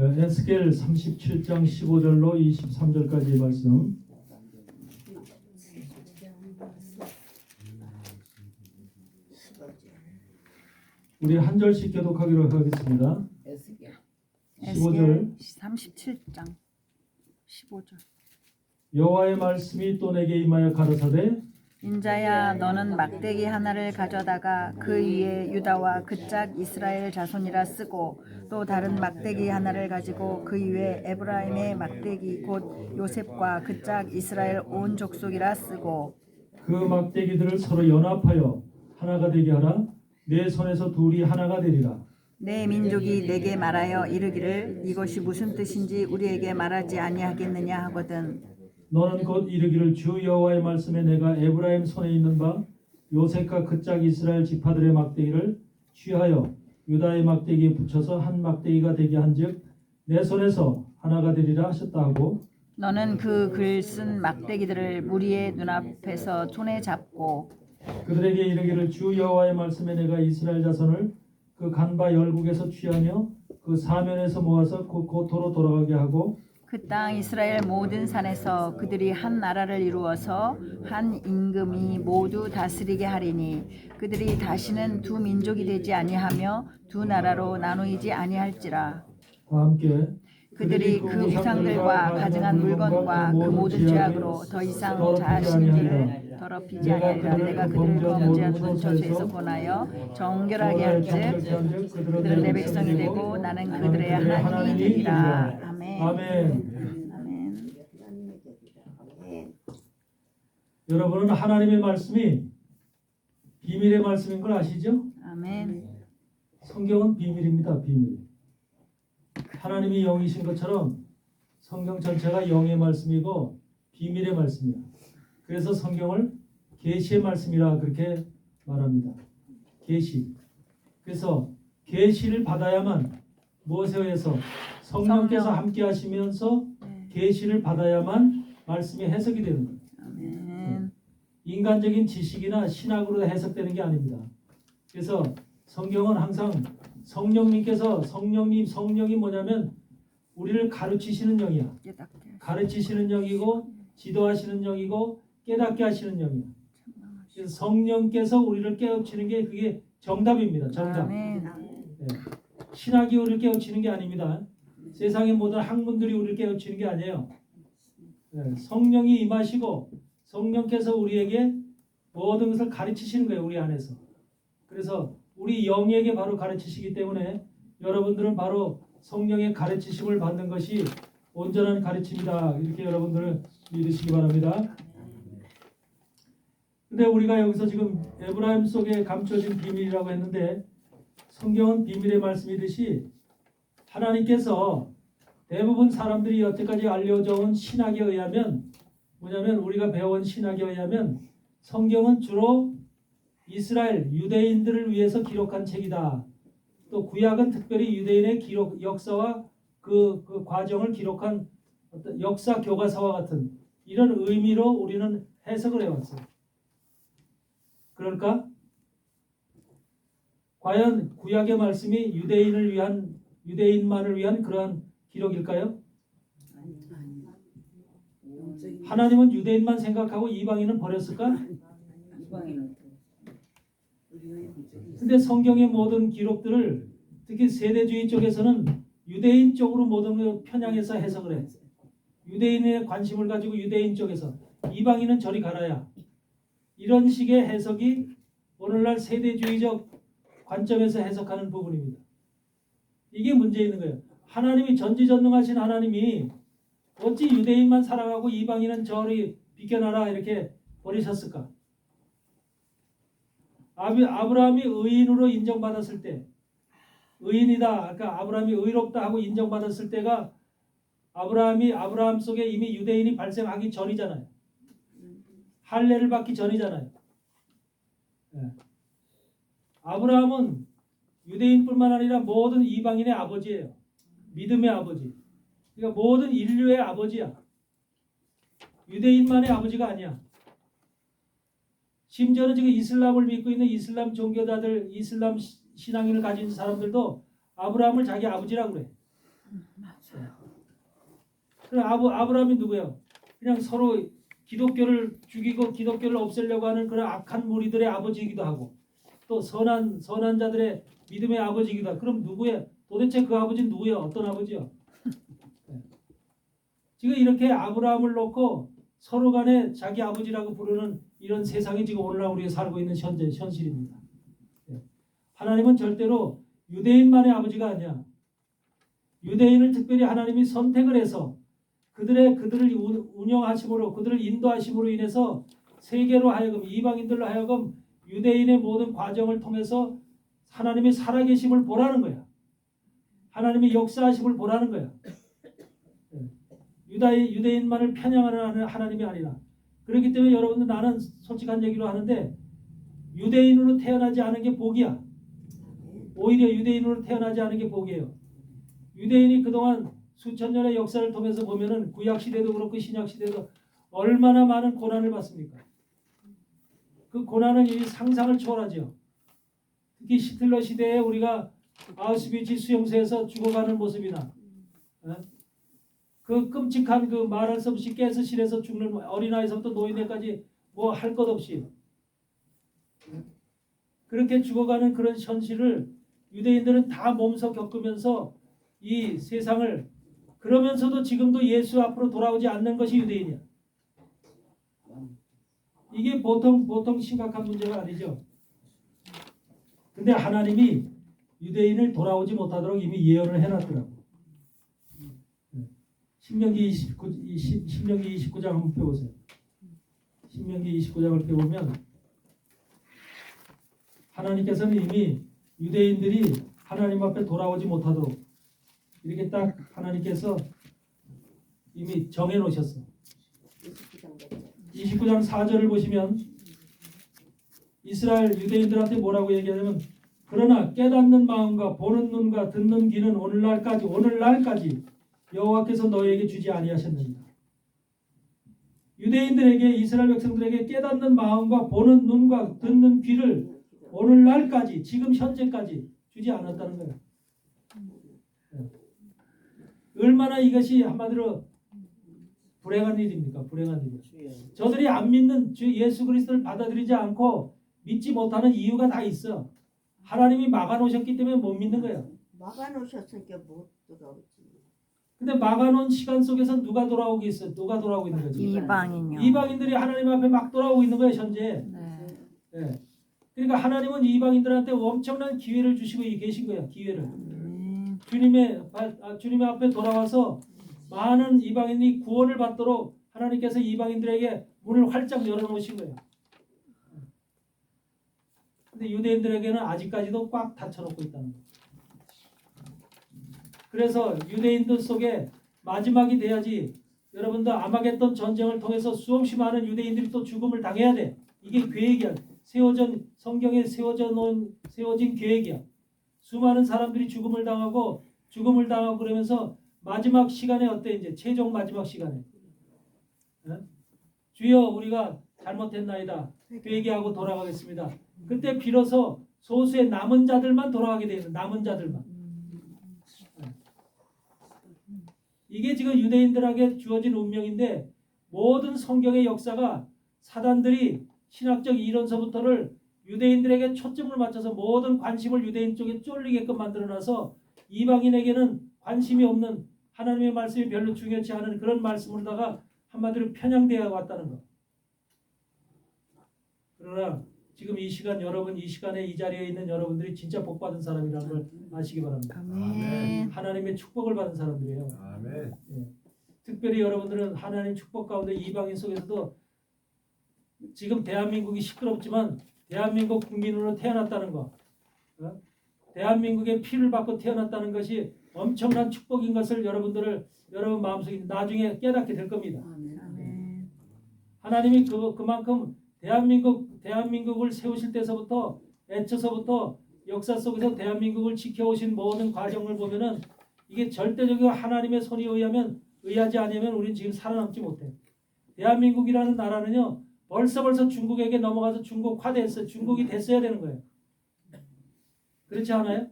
에스겔 37장 15절로 23절까지의 말씀. 우리 한 절씩 교독하기로 하겠습니다. 15절. 37장 15절. 여호와의 말씀이 또 내게 임하여 가라사대 인자야, 너는 막대기 하나를 가져다가 그 위에 유다와 그짝 이스라엘 자손이라 쓰고, 또 다른 막대기 하나를 가지고 그 위에 에브라임의 막대기 곧 요셉과 그짝 이스라엘 온 족속이라 쓰고, 그 막대기들을 서로 연합하여 하나가 되게 하라. 내 손에서 둘이 하나가 되리라. 내 민족이 내게 말하여 이르기를 이것이 무슨 뜻인지 우리에게 말하지 아니하겠느냐 하거든. 너는 곧 이르기를 주 여호와의 말씀에 내가 에브라임 손에 있는 바 요셉과 그짝 이스라엘 지파들의 막대기를 취하여 유다의 막대기에 붙여서 한 막대기가 되게 한즉 내 손에서 하나가 되리라 하셨다 하고, 너는 그 글 쓴 막대기들을 무리의 눈앞에서 손에 잡고 그들에게 이르기를 주 여호와의 말씀에 내가 이스라엘 자손을 그 간바 열국에서 취하며 그 사면에서 모아서 고토로 돌아가게 하고, 그 땅 이스라엘 모든 산에서 그들이 한 나라를 이루어서 한 임금이 모두 다스리게 하리니 그들이 다시는 두 민족이 되지 아니하며 두 나라로 나누이지 아니할지라. 다 함께 그들이 그 우상들과 가증한 물건과 그 모든 죄악으로 더 이상 자신들을 더럽히지 아니하리라. 내가 그들을 범죄한 온 저주에서 권하여 정결하게 한즉 그들은 내 백성이 되고 나는 그들의 하나님이 되리라. 아멘. 아멘. 아멘. 여러분은 하나님의 말씀이 비밀의 말씀인 걸 아시죠? 아멘. 성경은 비밀입니다. 비밀. 하나님이 영이신 것처럼 성경 전체가 영의 말씀이고 비밀의 말씀이야. 그래서 성경을 계시의 말씀이라 그렇게 말합니다. 계시. 그래서 계시를 받아야만 무엇에 의해서 성령께서 함께 하시면서 계시를 받아야만 말씀이 해석이 되는 거예요. 아멘. 인간적인 지식이나 신학으로 해석되는 게 아닙니다. 그래서 성경은 항상 성령님께서 성령이 뭐냐면 우리를 가르치시는 영이야. 가르치시는 영이고 지도하시는 영이고 깨닫게 하시는 영이야. 그래서 성령께서 우리를 깨우치는 게 그게 정답입니다. 정답. 아멘. 네. 신학이 우리를 깨우치는 게 아닙니다. 세상의 모든 학문들이 우리를 깨우치는 게 아니에요. 네. 성령이 임하시고 성령께서 우리에게 모든 것을 가르치시는 거예요. 우리 안에서. 그래서 우리 영에게 바로 가르치시기 때문에 여러분들은 바로 성령의 가르치심을 받는 것이 온전한 가르침이다. 이렇게 여러분들은 믿으시기 바랍니다. 근데 우리가 여기서 지금 에브라임 속에 감춰진 비밀이라고 했는데 성경은 비밀의 말씀이듯이 하나님께서 대부분 사람들이 여태까지 알려져 온 신학에 의하면 뭐냐면 우리가 배운 신학에 의하면 성경은 주로 이스라엘 유대인들을 위해서 기록한 책이다. 또 구약은 특별히 유대인의 기록 역사와 그 과정을 기록한 어떤 역사 교과서와 같은 이런 의미로 우리는 해석을 해왔어요. 그러니까 과연 구약의 말씀이 유대인만을 위한 그러한 기록일까요? 하나님은 유대인만 생각하고 이방인은 버렸을까? 근데 성경의 모든 기록들을 특히 세대주의 쪽에서는 유대인 쪽으로 모든 걸 편향해서 해석을 해. 유대인의 관심을 가지고 유대인 쪽에서 이방인은 저리 가라야. 이런 식의 해석이 오늘날 세대주의적 관점에서 해석하는 부분입니다. 이게 문제 있는 거예요. 하나님이 전지전능하신 하나님이 어찌 유대인만 사랑하고 이방인은 저리 비켜나라 이렇게 버리셨을까? 아브라함이 의인으로 인정받았을 때 의인이다. 그러니까 아브라함이 의롭다 하고 인정받았을 때가 아브라함 속에 이미 유대인이 발생하기 전이잖아요. 할례를 받기 전이잖아요. 네. 아브라함은 유대인뿐만 아니라 모든 이방인의 아버지예요. 믿음의 아버지. 그러니까 모든 인류의 아버지야. 유대인만의 아버지가 아니야. 심지어는 지금 이슬람을 믿고 있는 이슬람 종교자들, 이슬람 신앙인을 가진 사람들도 아브라함을 자기 아버지라고 그래. 그럼 아브라함이 누구예요? 그냥 서로 기독교를 죽이고 기독교를 없애려고 하는 그런 악한 무리들의 아버지이기도 하고 또 선한 자들의 믿음의 아버지이기도 하고 그럼 누구예요? 도대체 그 아버지는 누구예요? 어떤 아버지요? 지금 이렇게 아브라함을 놓고 서로 간에 자기 아버지라고 부르는 이런 세상이 지금 오늘날 우리가 살고 있는 현실입니다. 하나님은 절대로 유대인만의 아버지가 아니야. 유대인을 특별히 하나님이 선택을 해서 그들을 운영하심으로 그들을 인도하심으로 인해서 세계로 하여금 이방인들로 하여금 유대인의 모든 과정을 통해서 하나님의 살아계심을 보라는 거야. 하나님의 역사하심을 보라는 거야. 유대인만을 편향하는 하나님이 아니라 그렇기 때문에 여러분들 나는 솔직한 얘기로 하는데 유대인으로 태어나지 않은 게 복이야. 오히려 유대인으로 태어나지 않은 게 복이에요. 유대인이 그동안 수천 년의 역사를 통해서 보면은 구약 시대도 그렇고 신약 시대도 얼마나 많은 고난을 받습니까? 그 고난은 이 상상을 초월하죠. 특히 히틀러 시대에 우리가 아우슈비츠 수용소에서 죽어가는 모습이나 그 끔찍한 그 말할 수 없이 가스실에서 죽는 어린아이서부터 노인네까지 뭐 할 것 없이 그렇게 죽어가는 그런 현실을 유대인들은 다 몸소 겪으면서 이 세상을 그러면서도 지금도 예수 앞으로 돌아오지 않는 것이 유대인이야. 이게 보통 심각한 문제가 아니죠. 근데 하나님이 유대인을 돌아오지 못하도록 이미 예언을 해놨더라고. 신명기 29장 한번 펴보세요. 신명기 29장을 펴보면 하나님께서는 이미 유대인들이 하나님 앞에 돌아오지 못하도록 이렇게 딱 하나님께서 이미 정해놓으셨어. 29장 4절을 보시면 이스라엘 유대인들한테 뭐라고 얘기하냐면 그러나 깨닫는 마음과 보는 눈과 듣는 귀는 오늘날까지 여호와께서 너희에게 주지 아니하셨느니라. 유대인들에게 이스라엘 백성들에게 깨닫는 마음과 보는 눈과 듣는 귀를 오늘날까지 지금 현재까지 주지 않았다는 거예요. 얼마나 이것이 한마디로 불행한 일입니까? 불행한 일이에요. 저들이 안 믿는 주 예수 그리스도를 받아들이지 않고 믿지 못하는 이유가 다 있어. 하나님이 막아놓으셨기 때문에 못 믿는 거예요. 막아놓으셨으니까 못 들어오지. 근데 막아놓은 시간 속에서 누가 돌아오고 있어? 누가 돌아오고 있는 거지? 이방인요. 이방인들이 하나님 앞에 막 돌아오고 있는 거예요, 현재. 네. 네. 그러니까 하나님은 이방인들한테 엄청난 기회를 주시고 계신 거야, 기회를. 주님의 앞에 돌아와서 많은 이방인이 구원을 받도록 하나님께서 이방인들에게 문을 활짝 열어놓으신 거예요. 근데 유대인들에게는 아직까지도 꽉 닫혀놓고 있다는 거예요. 그래서 유대인들 속에 마지막이 돼야지 여러분들 아마겟돈 전쟁을 통해서 수없이 많은 유대인들이 또 죽음을 당해야 돼. 이게 계획이야. 성경에 세워진 계획이야. 수많은 사람들이 죽음을 당하고 그러면서 마지막 시간에 어때 이제 최종 마지막 시간에 주여 우리가 잘못했나이다 회개하고 돌아가겠습니다. 그때 비로소 소수의 남은 자들만 돌아가게 되는 남은 자들만. 이게 지금 유대인들에게 주어진 운명인데 모든 성경의 역사가 사단들이 신학적 이론서부터를 유대인들에게 초점을 맞춰서 모든 관심을 유대인 쪽에 쏠리게끔 만들어놔서 이방인에게는 관심이 없는 하나님의 말씀이 별로 중요치 않은 그런 말씀으로다가 한마디로 편향되어 왔다는 것. 그러나 지금 이 시간 여러분 이 시간에 이 자리에 있는 여러분들이 진짜 복받은 사람이라는 걸 아시기 바랍니다. 아멘. 하나님의 축복을 받은 사람들이에요. 아멘. 예. 특별히 여러분들은 하나님 축복 가운데 이방인 속에서도 지금 대한민국이 시끄럽지만 대한민국 국민으로 태어났다는 거, 대한민국의 피를 받고 태어났다는 것이 엄청난 축복인 것을 여러분 마음속에 나중에 깨닫게 될 겁니다. 아멘. 하나님이 그만큼 대한민국을 세우실 때서부터 애초서부터 역사 속에서 대한민국을 지켜오신 모든 과정을 보면은 이게 절대적으로 하나님의 손이 의하지 않으면 우리는 지금 살아남지 못해. 대한민국이라는 나라는요 벌써 중국에게 넘어가서 중국화됐어요. 중국이 됐어야 되는 거예요. 그렇지 않아요?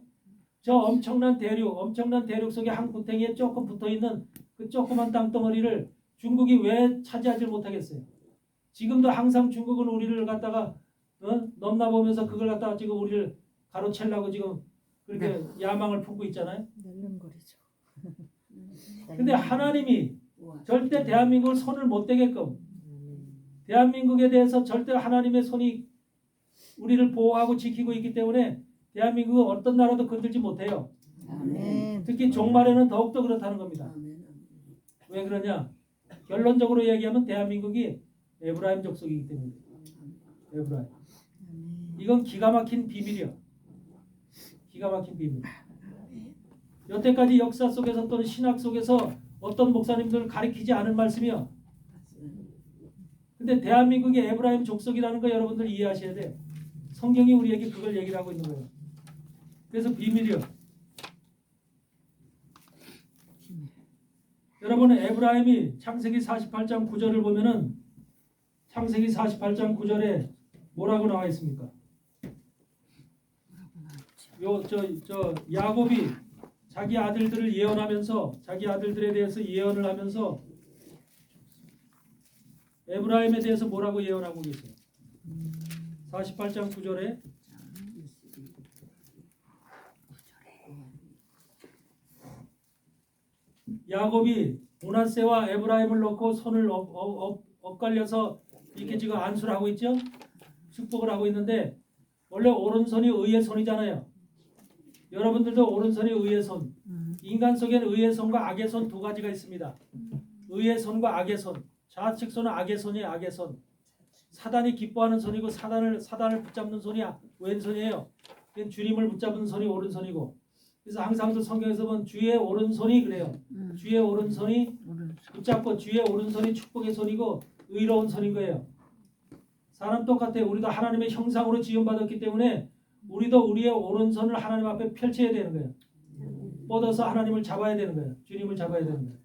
저 엄청난 대륙 속에 한 구탱이에 조금 붙어있는 그 조그만 땅덩어리를 중국이 왜 차지하지 못하겠어요? 지금도 항상 중국은 우리를 갖다가 넘나보면서 그걸 갖다가 지금 우리를 가로채려고 지금 그렇게 야망을 품고 있잖아요. 낼름거리죠. 근데 하나님이 절대 대한민국을 손을 못 대게끔 대한민국에 대해서 절대 하나님의 손이 우리를 보호하고 지키고 있기 때문에 대한민국은 어떤 나라도 건들지 못해요. 아멘. 특히 종말에는 더욱더 그렇다는 겁니다. 왜 그러냐? 결론적으로 얘기하면 대한민국이 에브라임 족속이기 때문에. 에브라임. 이건 기가 막힌 비밀이야. 기가 막힌 비밀. 여태까지 역사 속에서 또는 신학 속에서 어떤 목사님들을 가리키지 않은 말씀이야. 근데 대한민국이 에브라임 족속이라는 거 여러분들 이해하셔야 돼요. 성경이 우리에게 그걸 얘기를 하고 있는 거예요. 그래서 비밀이요. 여러분 에브라임이 창세기 48장 9절을 보면은 창세기 48장 9절에 뭐라고 나와 있습니까? 저 야곱이 자기 아들들을 예언하면서 자기 아들들에 대해서 예언을 하면서 에브라임에 대해서 뭐라고 예언하고 계세요? 48장 9절에 야곱이 므낫세와 에브라임을 놓고 손을 엇갈려서 이렇게 지금 안수를 하고 있죠? 축복을 하고 있는데 원래 오른손이 의의 손이잖아요. 여러분들도 오른손이 의의 손. 인간 속에는 의의 손과 악의 손 두 가지가 있습니다. 의의 손과 악의 손. 좌측 손은 악의 손이에요. 악의 손. 사단이 기뻐하는 손이고 사단을 붙잡는 손이 왼손이에요. 주님을 붙잡는 손이 오른손이고. 그래서 항상 성경에서 보면 주의 오른손이 그래요. 주의 오른손이 붙잡고 주의 오른손이 축복의 손이고 의로운 손인 거예요. 사람 똑같아요. 우리도 하나님의 형상으로 지음받았기 때문에 우리도 우리의 오른손을 하나님 앞에 펼쳐야 되는 거예요. 뻗어서 하나님을 잡아야 되는 거예요. 주님을 잡아야 되는 거예요.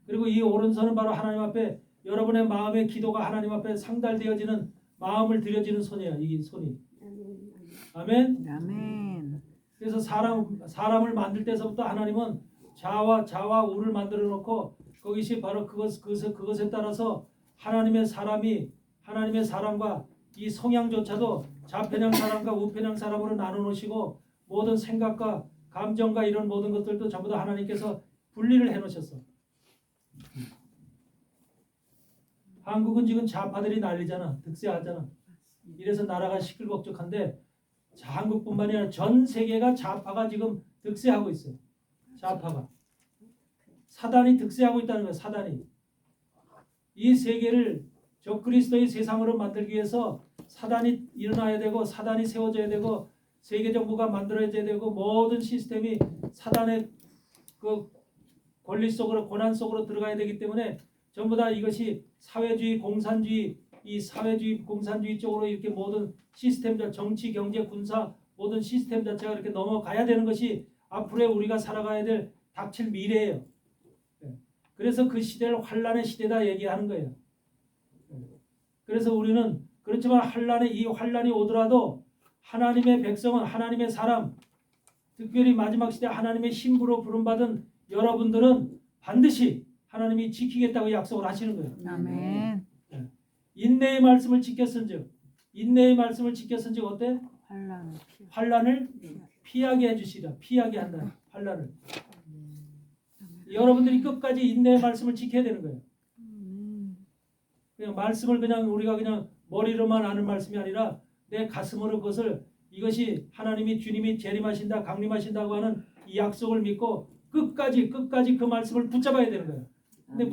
그리고 이 오른손은 바로 하나님 앞에 여러분의 마음의 기도가 하나님 앞에 상달되어지는 마음을 들여지는 손이에요. 이 손이. 아멘. 아멘. 그래서 사람을 만들 때서부터 하나님은 좌와 우를 만들어 놓고 거기시 바로 그것에 따라서 하나님의 사람과 이 성향조차도 좌편향 사람과 우편향 사람으로 나눠 놓으시고 모든 생각과 감정과 이런 모든 것들도 전부 다 하나님께서 분리를 해 놓으셨어. 한국은 지금 좌파들이 난리잖아. 득세하잖아. 이래서 나라가 시끌벅적한데 한국뿐만이 아니라 전 세계가 좌파가 지금 득세하고 있어요. 좌파가. 사단이 득세하고 있다는 거예요. 사단이. 이 세계를 적그리스도의 세상으로 만들기 위해서 사단이 일어나야 되고 사단이 세워져야 되고 세계 정부가 만들어져야 되고 모든 시스템이 사단의 그 권리 속으로 고난 속으로 들어가야 되기 때문에 전부 다 이것이 사회주의 공산주의 이 사회주의 공산주의 쪽으로 이렇게 모든 시스템 정치 경제 군사 모든 시스템 자체가 이렇게 넘어가야 되는 것이 앞으로 우리가 살아가야 될 닥칠 미래예요. 그래서 그 시대를 환란의 시대다 얘기하는 거예요. 그래서 우리는 그렇지만 이 환란이 오더라도 하나님의 백성은 하나님의 사람 특별히 마지막 시대 하나님의 신부로 부름받은 여러분들은 반드시 하나님이 지키겠다고 약속을 하시는 거예요. 아멘. 인내의 말씀을 지켰은즉 어때? 환란을 피하게 해주시라. 피하게 한다. 환란을. 여러분들이 끝까지 인내의 말씀을 지켜야 되는 거예요. 그냥 말씀을 그냥 우리가 그냥 머리로만 아는 말씀이 아니라 내 가슴으로 그것을 이것이 하나님이 주님이 재림하신다 강림하신다고 하는 이 약속을 믿고 끝까지 그 말씀을 붙잡아야 되는 거예요. 근데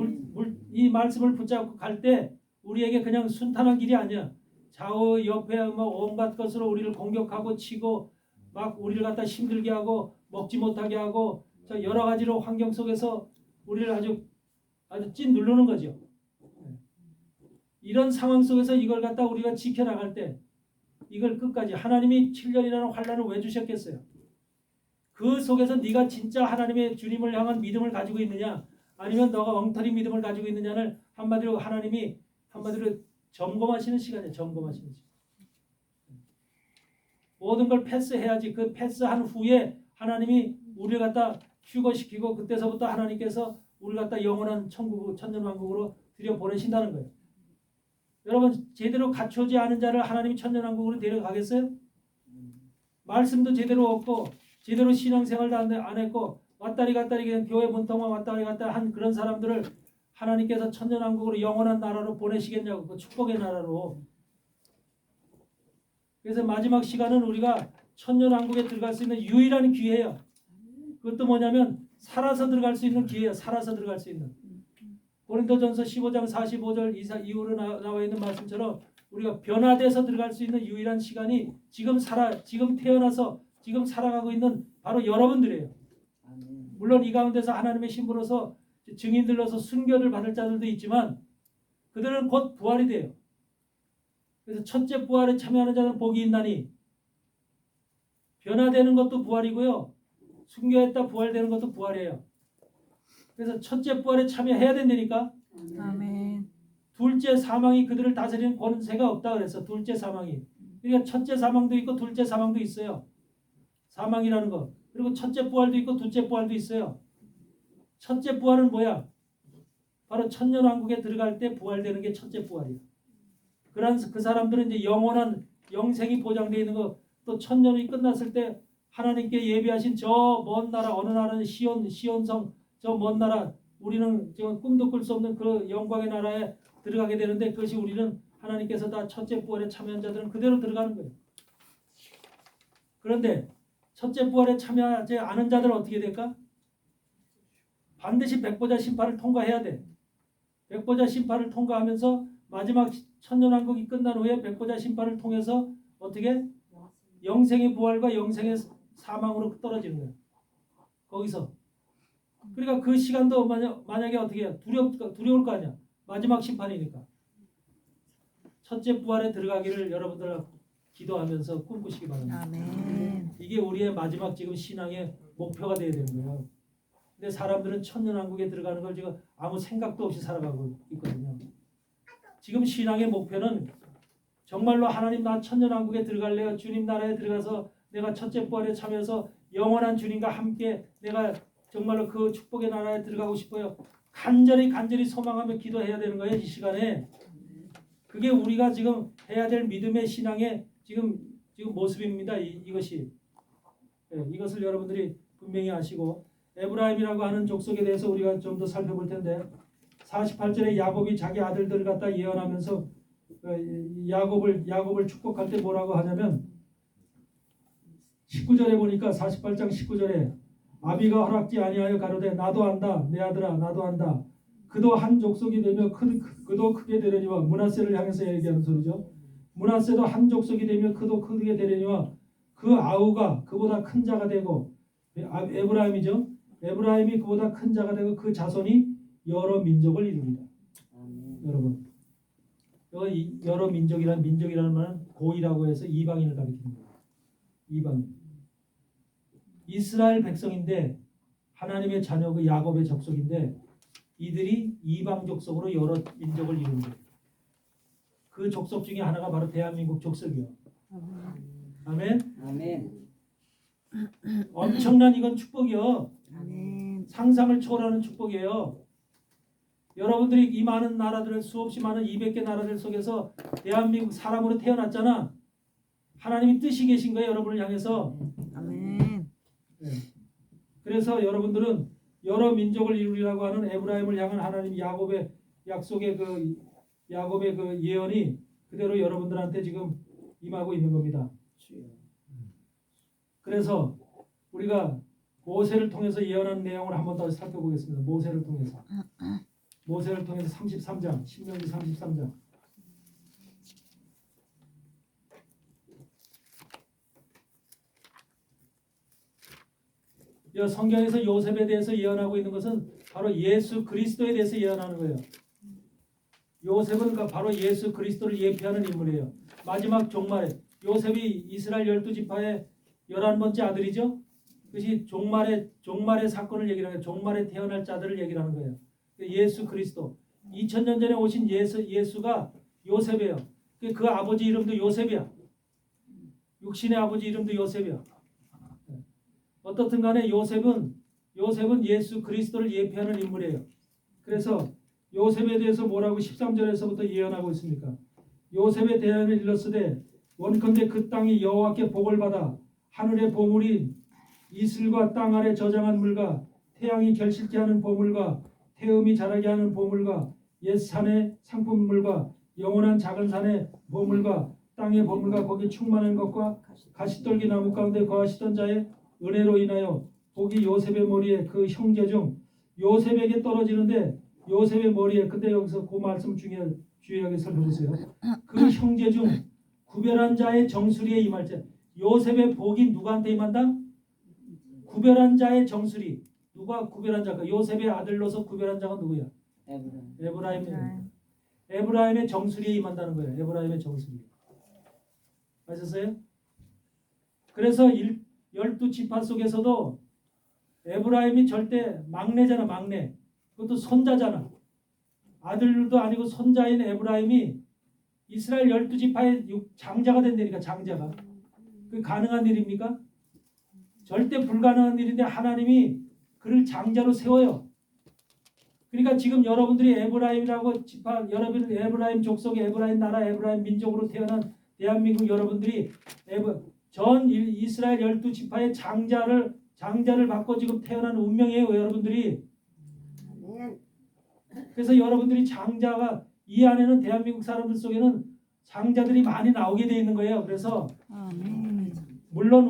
이 말씀을 붙잡고 갈 때 우리에게 그냥 순탄한 길이 아니야. 좌우 옆에 온갖 것으로 우리를 공격하고 치고 막 우리를 갖다 힘들게 하고 먹지 못하게 하고 여러 가지로 환경 속에서 우리를 아주 찐 누르는 거죠. 이런 상황 속에서 이걸 갖다 우리가 지켜나갈 때 이걸 끝까지 하나님이 7년이라는 환란을 왜 주셨겠어요? 그 속에서 네가 진짜 하나님의 주님을 향한 믿음을 가지고 있느냐 아니면 너가 엉터리 믿음을 가지고 있느냐를 한마디로 하나님이 점검하시는 시간이에요. 점검하시는 시간. 모든 걸 패스해야지 그 패스한 후에 하나님이 우리를 갖다 휴거시키고 그때서부터 하나님께서 우리를 갖다 영원한 천국, 천년왕국으로 들여보내신다는 거예요. 여러분 제대로 갖춰지 않은 자를 하나님이 천년왕국으로 데려가겠어요? 말씀도 제대로 없고 제대로 신앙생활도 안 했고 왔다리 갔다리 그냥 교회 문턱만 왔다리 갔다 한 그런 사람들을 하나님께서 천년왕국으로 영원한 나라로 보내시겠냐고, 그 축복의 나라로. 그래서 마지막 시간은 우리가 천년왕국에 들어갈 수 있는 유일한 기회예요. 그것도 뭐냐면 살아서 들어갈 수 있는 기회예요. 살아서 들어갈 수 있는. 고린도전서 15장 45절 이후로 나와 있는 말씀처럼 우리가 변화돼서 들어갈 수 있는 유일한 시간이 지금 태어나서 지금 살아가고 있는 바로 여러분들이에요. 물론 이 가운데서 하나님의 신부로서 증인들로서 순교를 받을 자들도 있지만 그들은 곧 부활이 돼요. 그래서 첫째 부활에 참여하는 자는 복이 있나니, 변화되는 것도 부활이고요, 순교했다 부활되는 것도 부활이에요. 그래서 첫째 부활에 참여해야 된다니까. 아멘. 둘째 사망이 그들을 다스리는 권세가 없다 그랬어. 둘째 사망이. 그러니까 첫째 사망도 있고 둘째 사망도 있어요. 사망이라는 거. 그리고 첫째 부활도 있고 둘째 부활도 있어요. 첫째 부활은 뭐야? 바로 천년왕국에 들어갈 때 부활되는 게 첫째 부활이야. 그 사람들은 이제 영원한 영생이 보장되어 있는 거, 또 천년이 끝났을 때 하나님께 예비하신 저 먼 나라, 어느 나라는 시온성, 저 먼 나라, 우리는 지금 꿈도 꿀 수 없는 그 영광의 나라에 들어가게 되는데, 그것이 우리는 하나님께서 다 첫째 부활에 참여한 자들은 그대로 들어가는 거예요. 그런데 첫째 부활에 참여하지 않은 자들은 어떻게 될까? 반드시 백보자 심판을 통과해야 돼. 백보자 심판을 통과하면서 마지막 천년왕국이 끝난 후에 백보자 심판을 통해서 어떻게? 영생의 부활과 영생의 사망으로 떨어지는 거예요. 거기서. 그러니까 그 시간도 만약에 어떻게 해요? 두려울 거 아니야. 마지막 심판이니까. 첫째 부활에 들어가기를 여러분들 기도하면서 꿈꾸시기 바랍니다. 아멘. 이게 우리의 마지막 지금 신앙의 목표가 되어야 되는 거예요. 근데 사람들은 천년왕국에 들어가는 걸 지금 아무 생각도 없이 살아가고 있거든요. 지금 신앙의 목표는 정말로 하나님, 나 천년왕국에 들어갈래요. 주님 나라에 들어가서 내가 첫째 부활에 참여해서 영원한 주님과 함께 내가 정말로 그 축복의 나라에 들어가고 싶어요. 간절히 소망하며 기도해야 되는 거예요. 이 시간에. 그게 우리가 지금 해야 될 믿음의 신앙의 지금 모습입니다. 이것이. 네, 이것을 여러분들이 분명히 아시고, 에브라임이라고 하는 족속에 대해서 우리가 좀 더 살펴볼 텐데, 48절에 야곱이 자기 아들들을 갖다 예언하면서 야곱을 축복할 때 뭐라고 하냐면, 19절에 보니까 48장 19절에 아비가 허락지 아니하여 가로되 나도 안다 내 아들아 나도 안다 그도 한 족속이 되며 그도 크게 되려니와, 므낫세를 향해서 얘기하는 소리죠. 므낫세도 한 족속이 되며 그도 크게 되려니와 그 아우가 그보다 큰 자가 되고, 에브라임이죠. 에브라임이 그보다 큰 자가 되고 그 자손이 여러 민족을 이룹니다. 여러분, 여러 민족이라는 말은 고이라고 해서 이방인을 가리킵니다. 이방인. 이스라엘 백성인데 하나님의 자녀, 그 야곱의 족속인데 이들이 이방 족속으로 여러 민족을 이룬 거예요. 그 족속 중에 하나가 바로 대한민국 족속이요. 아멘. 아멘. 엄청난 이건 축복이요. 아멘. 상상을 초월하는 축복이에요. 여러분들이 이 많은 나라들, 수없이 많은 200개 나라들 속에서 대한민국 사람으로 태어났잖아. 하나님이 뜻이 계신 거예요. 여러분을 향해서. 아멘. 네. 그래서 여러분들은 여러 민족을 이루리라고 하는 에브라임을 향한 하나님 야곱의 약속의 야곱의 그 예언이 그대로 여러분들한테 지금 임하고 있는 겁니다. 그래서 우리가 모세를 통해서 예언한 내용을 한번 더 살펴보겠습니다. 모세를 통해서 33장, 신명기 33장. 이 성경에서 요셉에 대해서 예언하고 있는 것은 바로 예수 그리스도에 대해서 예언하는 거예요. 요셉은 바로 예수 그리스도를 예표하는 인물이에요. 마지막 종말에 요셉이 이스라엘 12지파의 11번째 아들이죠. 그것이 종말의 사건을 얘기하는 거예요. 종말에 태어날 자들을 얘기하는 거예요. 예수 그리스도. 2000년 전에 오신 예수가 요셉이에요. 그 아버지 이름도 요셉이야. 육신의 아버지 이름도 요셉이야. 어떻든 간에 요셉은 예수 그리스도를 예표하는 인물이에요. 그래서 요셉에 대해서 뭐라고 13절에서부터 예언하고 있습니까? 요셉의 대언을 일렀으되 원컨대 그 땅이 여호와께 복을 받아 하늘의 보물인 이슬과 땅 아래 저장한 물과 태양이 결실케 하는 보물과 태음이 자라게 하는 보물과 옛 산의 상품물과 영원한 작은 산의 보물과 땅의 보물과 거기 충만한 것과 가시떨기 나무 가운데 거하시던 자의 은혜로 인하여 복이 요셉의 머리에 그 형제 중 요셉에게 떨어지는데 요셉의 머리에 근데 여기서 그 말씀 주의하게 살펴보세요. 그 형제 중 구별한 자의 정수리에 임할지. 요셉의 복이 누구한테 임한다? 구별한 자의 정수리. 누가 구별한 자가? 요셉의 아들로서 구별한 자가 누구야? 에브라임이에요. 에브라임의 정수리에 임한다는 거예요. 에브라임의 정수리. 아셨어요? 그래서 12지파 속에서도 에브라임이 절대 막내잖아. 막내. 그것도 손자잖아. 아들도 아니고 손자인 에브라임이 이스라엘 12지파의 장자가 된다니까. 장자가. 그게 가능한 일입니까? 절대 불가능한 일인데 하나님이 그를 장자로 세워요. 그러니까 지금 여러분들이 에브라임이라고 지파, 여러분 에브라임 족속의 에브라임 나라 에브라임 민족으로 태어난 대한민국 여러분들이 전 이스라엘 12지파의 장자를 받고 지금 태어난 운명이에요. 여러분들이. 그래서 여러분들이 장자가 이 안에는 대한민국 사람들 속에는 장자들이 많이 나오게 돼 있는 거예요. 그래서 물론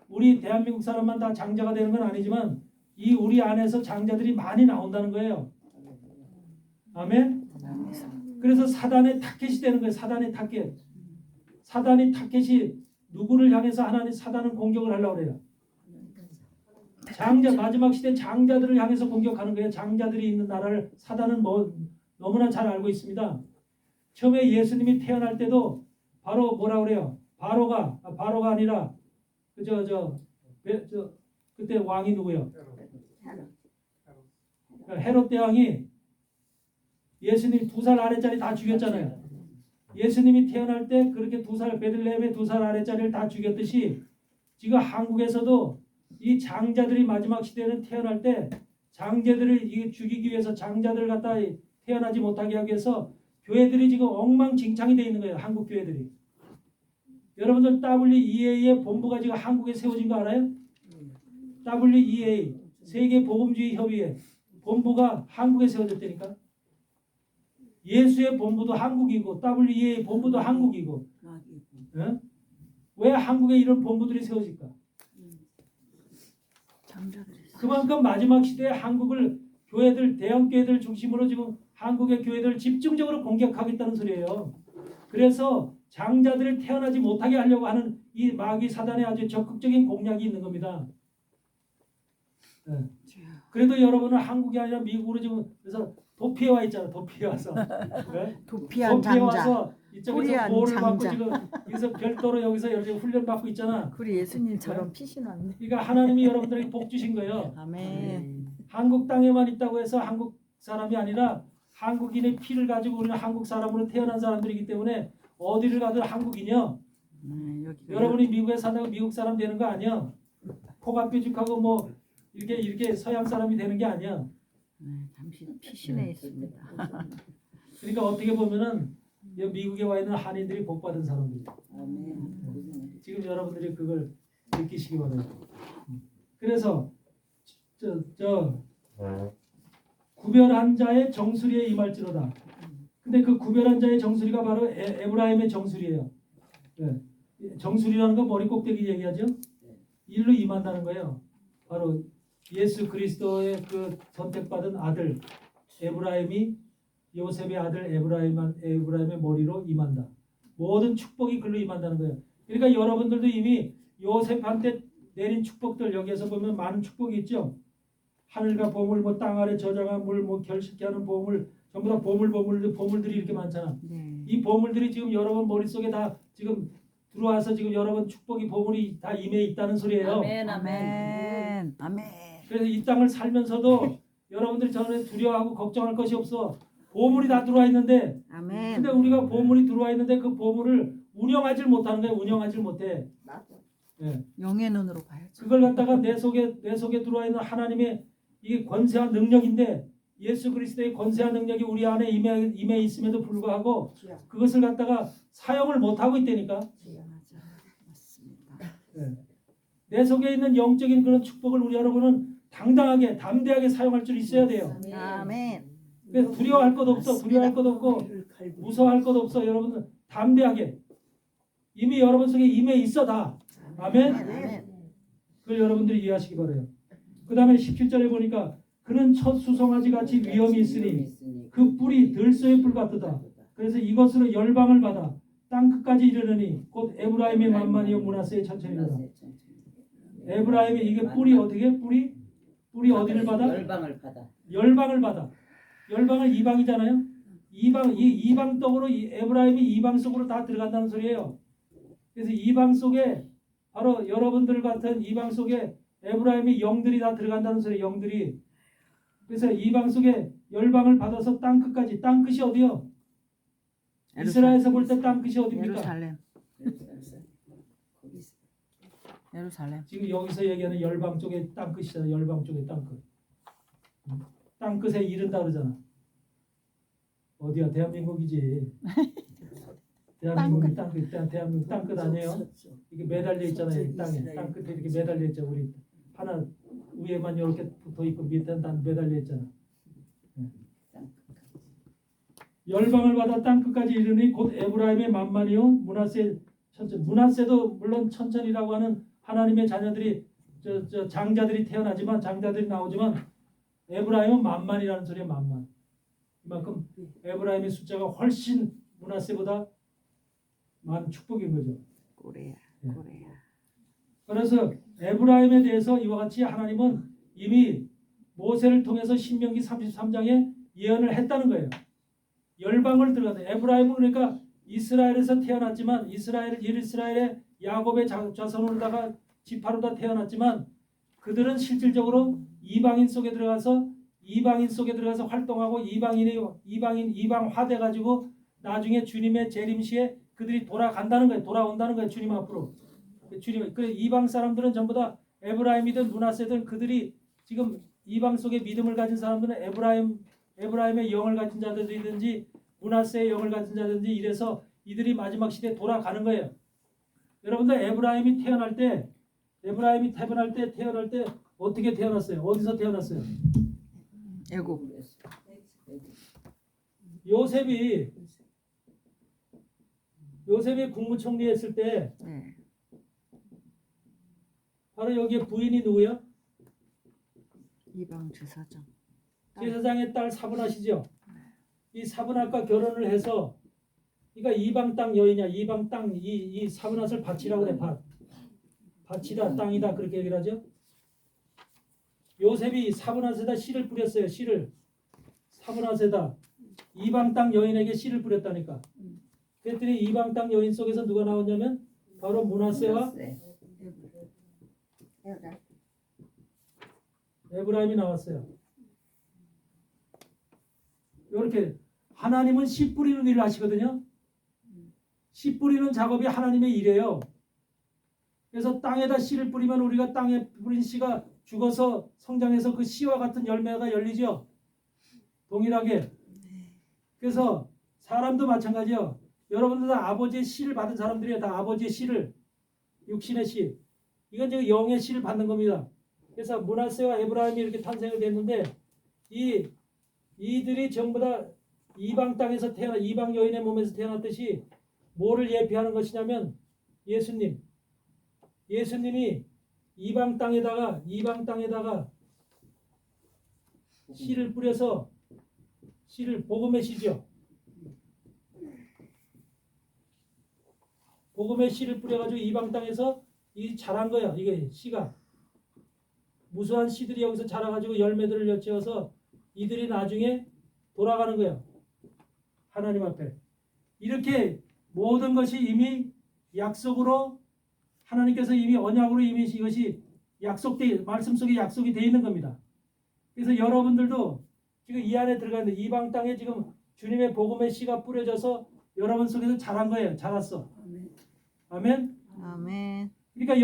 우리 대한민국 사람만 다 장자가 되는 건 아니지만 이 우리 안에서 장자들이 많이 나온다는 거예요. 아멘. 그래서 사단의 타켓이 되는 거예요. 사단의 타켓. 사단이 타켓이 누구를 향해서 사단은 공격을 하려고 그래요. 마지막 시대 장자들을 향해서 공격하는 거예요. 장자들이 있는 나라를 사단은 너무나 잘 알고 있습니다. 처음에 예수님이 태어날 때도 바로 뭐라 그래요? 바로가 아니라 그때 왕이 누구요? 헤롯 대왕이 예수님 2살 아래짜리 다 죽였잖아요. 예수님이 태어날 때 그렇게 베들레헴의 2살 아래짜리를 다 죽였듯이 지금 한국에서도 이 장자들이 마지막 시대에는 태어날 때 장자들을 죽이기 위해서 장자들을 갖다 태어나지 못하게 하기 위해서 교회들이 지금 엉망진창이 되어 있는 거예요. 한국 교회들이. 여러분들 WEA의 본부가 지금 한국에 세워진 거 알아요? WEA 세계 복음주의 협의회 본부가 한국에 세워졌다니까. 예수의 본부도 한국이고 WEA 본부도 한국이고. 예? 왜 한국에 이런 본부들이 세워질까? 그만큼 마지막 시대에 한국을 대형 교회들 중심으로 지금 한국의 교회들을 집중적으로 공격하겠다는 소리예요. 그래서 장자들을 태어나지 못하게 하려고 하는 이 마귀 사단의 아주 적극적인 공략이 있는 겁니다. 네. 그래도 여러분은 한국이 아니라 미국으로 지금 그래서 도피해 와 있잖아. 도피해 와서. 네? 도피한 도피해 장자. 와서 이쪽에서 보호를 받고 장자. 지금 여기서 별도로 여기서 훈련 받고 있잖아. 우리 예수님처럼 피신 왔네. 그러니까 하나님이 여러분들에게 복 주신 거예요. 아멘. 한국 땅에만 있다고 해서 한국 사람이 아니라 한국인의 피를 가지고 우리는 한국 사람으로 태어난 사람들이기 때문에 어디를 가든 한국인이요. 여러분이 미국에 산다고 미국 사람 되는 거 아니야. 코가 뾰족하고 뭐 이렇게 서양 사람이 되는 게 아니야. 잠시 피신해 있습니다. 그러니까 어떻게 보면은 미국에 와 있는 한인들이 복 받은 사람들. 지금 여러분들이 그걸 느끼시기 바랍니다. 그래서 구별한 자의 정수리에 임할지로다. 근데 그 구별한 자의 정수리가 바로 에브라임의 정수리예요. 네. 정수리라는 건 머리 꼭대기 얘기하죠. 일로 임한다는 거예요. 바로 예수 그리스도의 그 선택받은 아들 에브라임이 요셉의 아들 에브라임의 머리로 임한다. 모든 축복이 그로 임한다는 거예요. 그러니까 여러분들도 이미 요셉한테 내린 축복들 여기에서 보면 많은 축복이 있죠. 하늘과 보물, 뭐 땅 아래 저장한 물, 뭐 결실케 하는 보물, 전부 다 보물들이 이렇게 많잖아. 이 보물들이 지금 여러분 머릿속에 다 지금 들어와서 지금 여러분 축복이 보물이 다 임해 있다는 소리예요. 아멘. 아멘. 아멘. 그래서 이 땅을 살면서도 여러분들이 전에 두려워하고 걱정할 것이 없어. 보물이 다 들어와 있는데 아멘. 근데 우리가 보물이 들어와 있는데 그 보물을 운영하지 못하는 거예요. 운영하지 못해. 예. 영의 눈으로 봐야죠. 그걸 갖다가 내 속에 들어와 있는 하나님의 이게 권세와 능력인데 예수 그리스도의 권세와 능력이 우리 안에 임해 있음에도 불구하고 그것을 갖다가 사용을 못 하고 있다니까. 맞습니다. 예. 내 속에 있는 영적인 그런 축복을 우리 여러분은 당당하게 담대하게 사용할 줄 있어야 돼요. 아멘. 그래서 두려워할 것도 없어. 두려워할 것도 없고 무서워할 것도 없어. 여러분은 담대하게 이미 여러분 속에 임해 있어 다. 아멘. 아멘. 그걸 여러분들이 이해하시기 바라요. 그 다음에 17절에 보니까 그는 첫 수송아지 같이 위엄이 있으니 그 뿔이 들소의 뿔 같도다. 그래서 이것으로 열방을 받아 땅 끝까지 이르느니 곧 에브라임의 만만이요 므낫세의 천천이로다. 에브라임의 이게 뿔이 어떻게 뿔이 어디를 받아? 열방을 받아. 열방을 받아. 열방은 이방이잖아요. 이방 떡으로 에브라임이 이방 속으로 다 들어간다는 소리예요. 그래서 이방 속에 바로 여러분들 같은 이방 속에 에브라임의 영들이 다 들어간다는 소리예요. 영들이. 그래서 이방 속에 열방을 받아서 땅 끝까지. 땅 끝이 어디요? 이스라엘에서 볼 때 땅 끝이 어디입니까? 예루살렘. 예루살렘. 지금 여기서 얘기하는 열방 쪽에 땅 끝이잖아. 열방 쪽에 땅 끝. 땅 끝에 이른다 그러잖아. 어디야? 대한민국이지. 대한민국이 땅 끝. 대한민국 땅 끝 아니에요? 이게 매달려 있잖아요. 이 땅에. 땅 끝에 이렇게 매달려 있죠. 우리 하나 위에만 이렇게 붙어 있고 밑에는 다 매달려 있잖아. 열방을 받아 땅 끝까지 이르니 곧 에브라임의 만만이요 므낫세 천천. 므낫세도 물론 천천이라고 하는 하나님의 자녀들이 저 장자들이 태어나지만 장자들이 나오지만 에브라임은 만만이라는 소리야. 만만. 이만큼 에브라임의 숫자가 훨씬 므낫세보다 많은 축복인 거죠. 고레야. 예. 고레야. 그래서 에브라임에 대해서 이와 같이 하나님은 이미 모세를 통해서 신명기 33장에 예언을 했다는 거예요. 열방을 들어간다. 에브라임은 그러니까 이스라엘에서 태어났지만 이스라엘의 야곱의 자손으로다가 지파로다 태어났지만 그들은 실질적으로 이방인 속에 들어가서 활동하고 이방화돼 가지고 나중에 주님의 재림시에 그들이 돌아간다는 거예요. 돌아온다는 거예요. 주님 앞으로. 그 이방 사람들은 전부 다 에브라임이든 므낫세든 그들이 지금 이방 속에 믿음을 가진 사람들은 에브라임의 영을 가진 자들이든지 므낫세의 영을 가진 자든지 이래서 이들이 마지막 시대에 돌아가는 거예요. 여러분들 에브라임이 태어날 때 어떻게 태어났어요? 어디서 태어났어요? 애굽. 요셉이 국무총리 했을 때 네. 바로 여기에 부인이 누구야? 이방 제사장. 제사장의 딸 사브낫이죠. 이 사브낫과 결혼을 해서 그러니까 이방 땅 여인이야. 이방 땅 이 사브낫을 밭이라고 그래. 밭이다 땅이다 그렇게 얘기를 하죠. 요셉이 사브낫에다 씨를 뿌렸어요. 씨를 사브낫에다 이방 땅 여인에게 씨를 뿌렸다니까. 그랬더니 이방 땅 여인 속에서 누가 나왔냐면 바로 므낫세와 에브라임이 나왔어요. 이렇게 하나님은 씨 뿌리는 일을 하시거든요. 씨 뿌리는 작업이 하나님의 일이에요. 그래서 땅에다 씨를 뿌리면 우리가 땅에 뿌린 씨가 죽어서 성장해서 그 씨와 같은 열매가 열리죠. 동일하게. 그래서 사람도 마찬가지요. 여러분들 다 아버지의 씨를 받은 사람들이에요. 다 아버지의 씨를. 육신의 씨. 이건 지금 영의 씨를 받는 겁니다. 그래서 므낫세와 에브라임이 이렇게 탄생을 됐는데 이들이 전부 다 이방 땅에서 이방 여인의 몸에서 태어났듯이 뭐를 예표하는 것이냐면 예수님이 이방 땅에다가 씨를 뿌려서 씨를 복음의 씨죠. 복음의 씨를 뿌려가지고 이방 땅에서 이 자란 거예요. 이게 씨가 무수한 씨들이 여기서 자라가지고 열매들을 엿채어서 이들이 나중에 돌아가는 거예요. 하나님 앞에. 이렇게 모든 것이 이미 약속으로 하나님께서 이미 언약으로 이미 이것이 말씀 속에 약속이 되어 있는 겁니다. 그래서 여러분들도 지금 이 안에 들어가 있는 이방 땅에 지금 주님의 복음의 씨가 뿌려져서 여러분 속에서 자란 거예요. 자랐어. 아멘. 아멘. 그러니까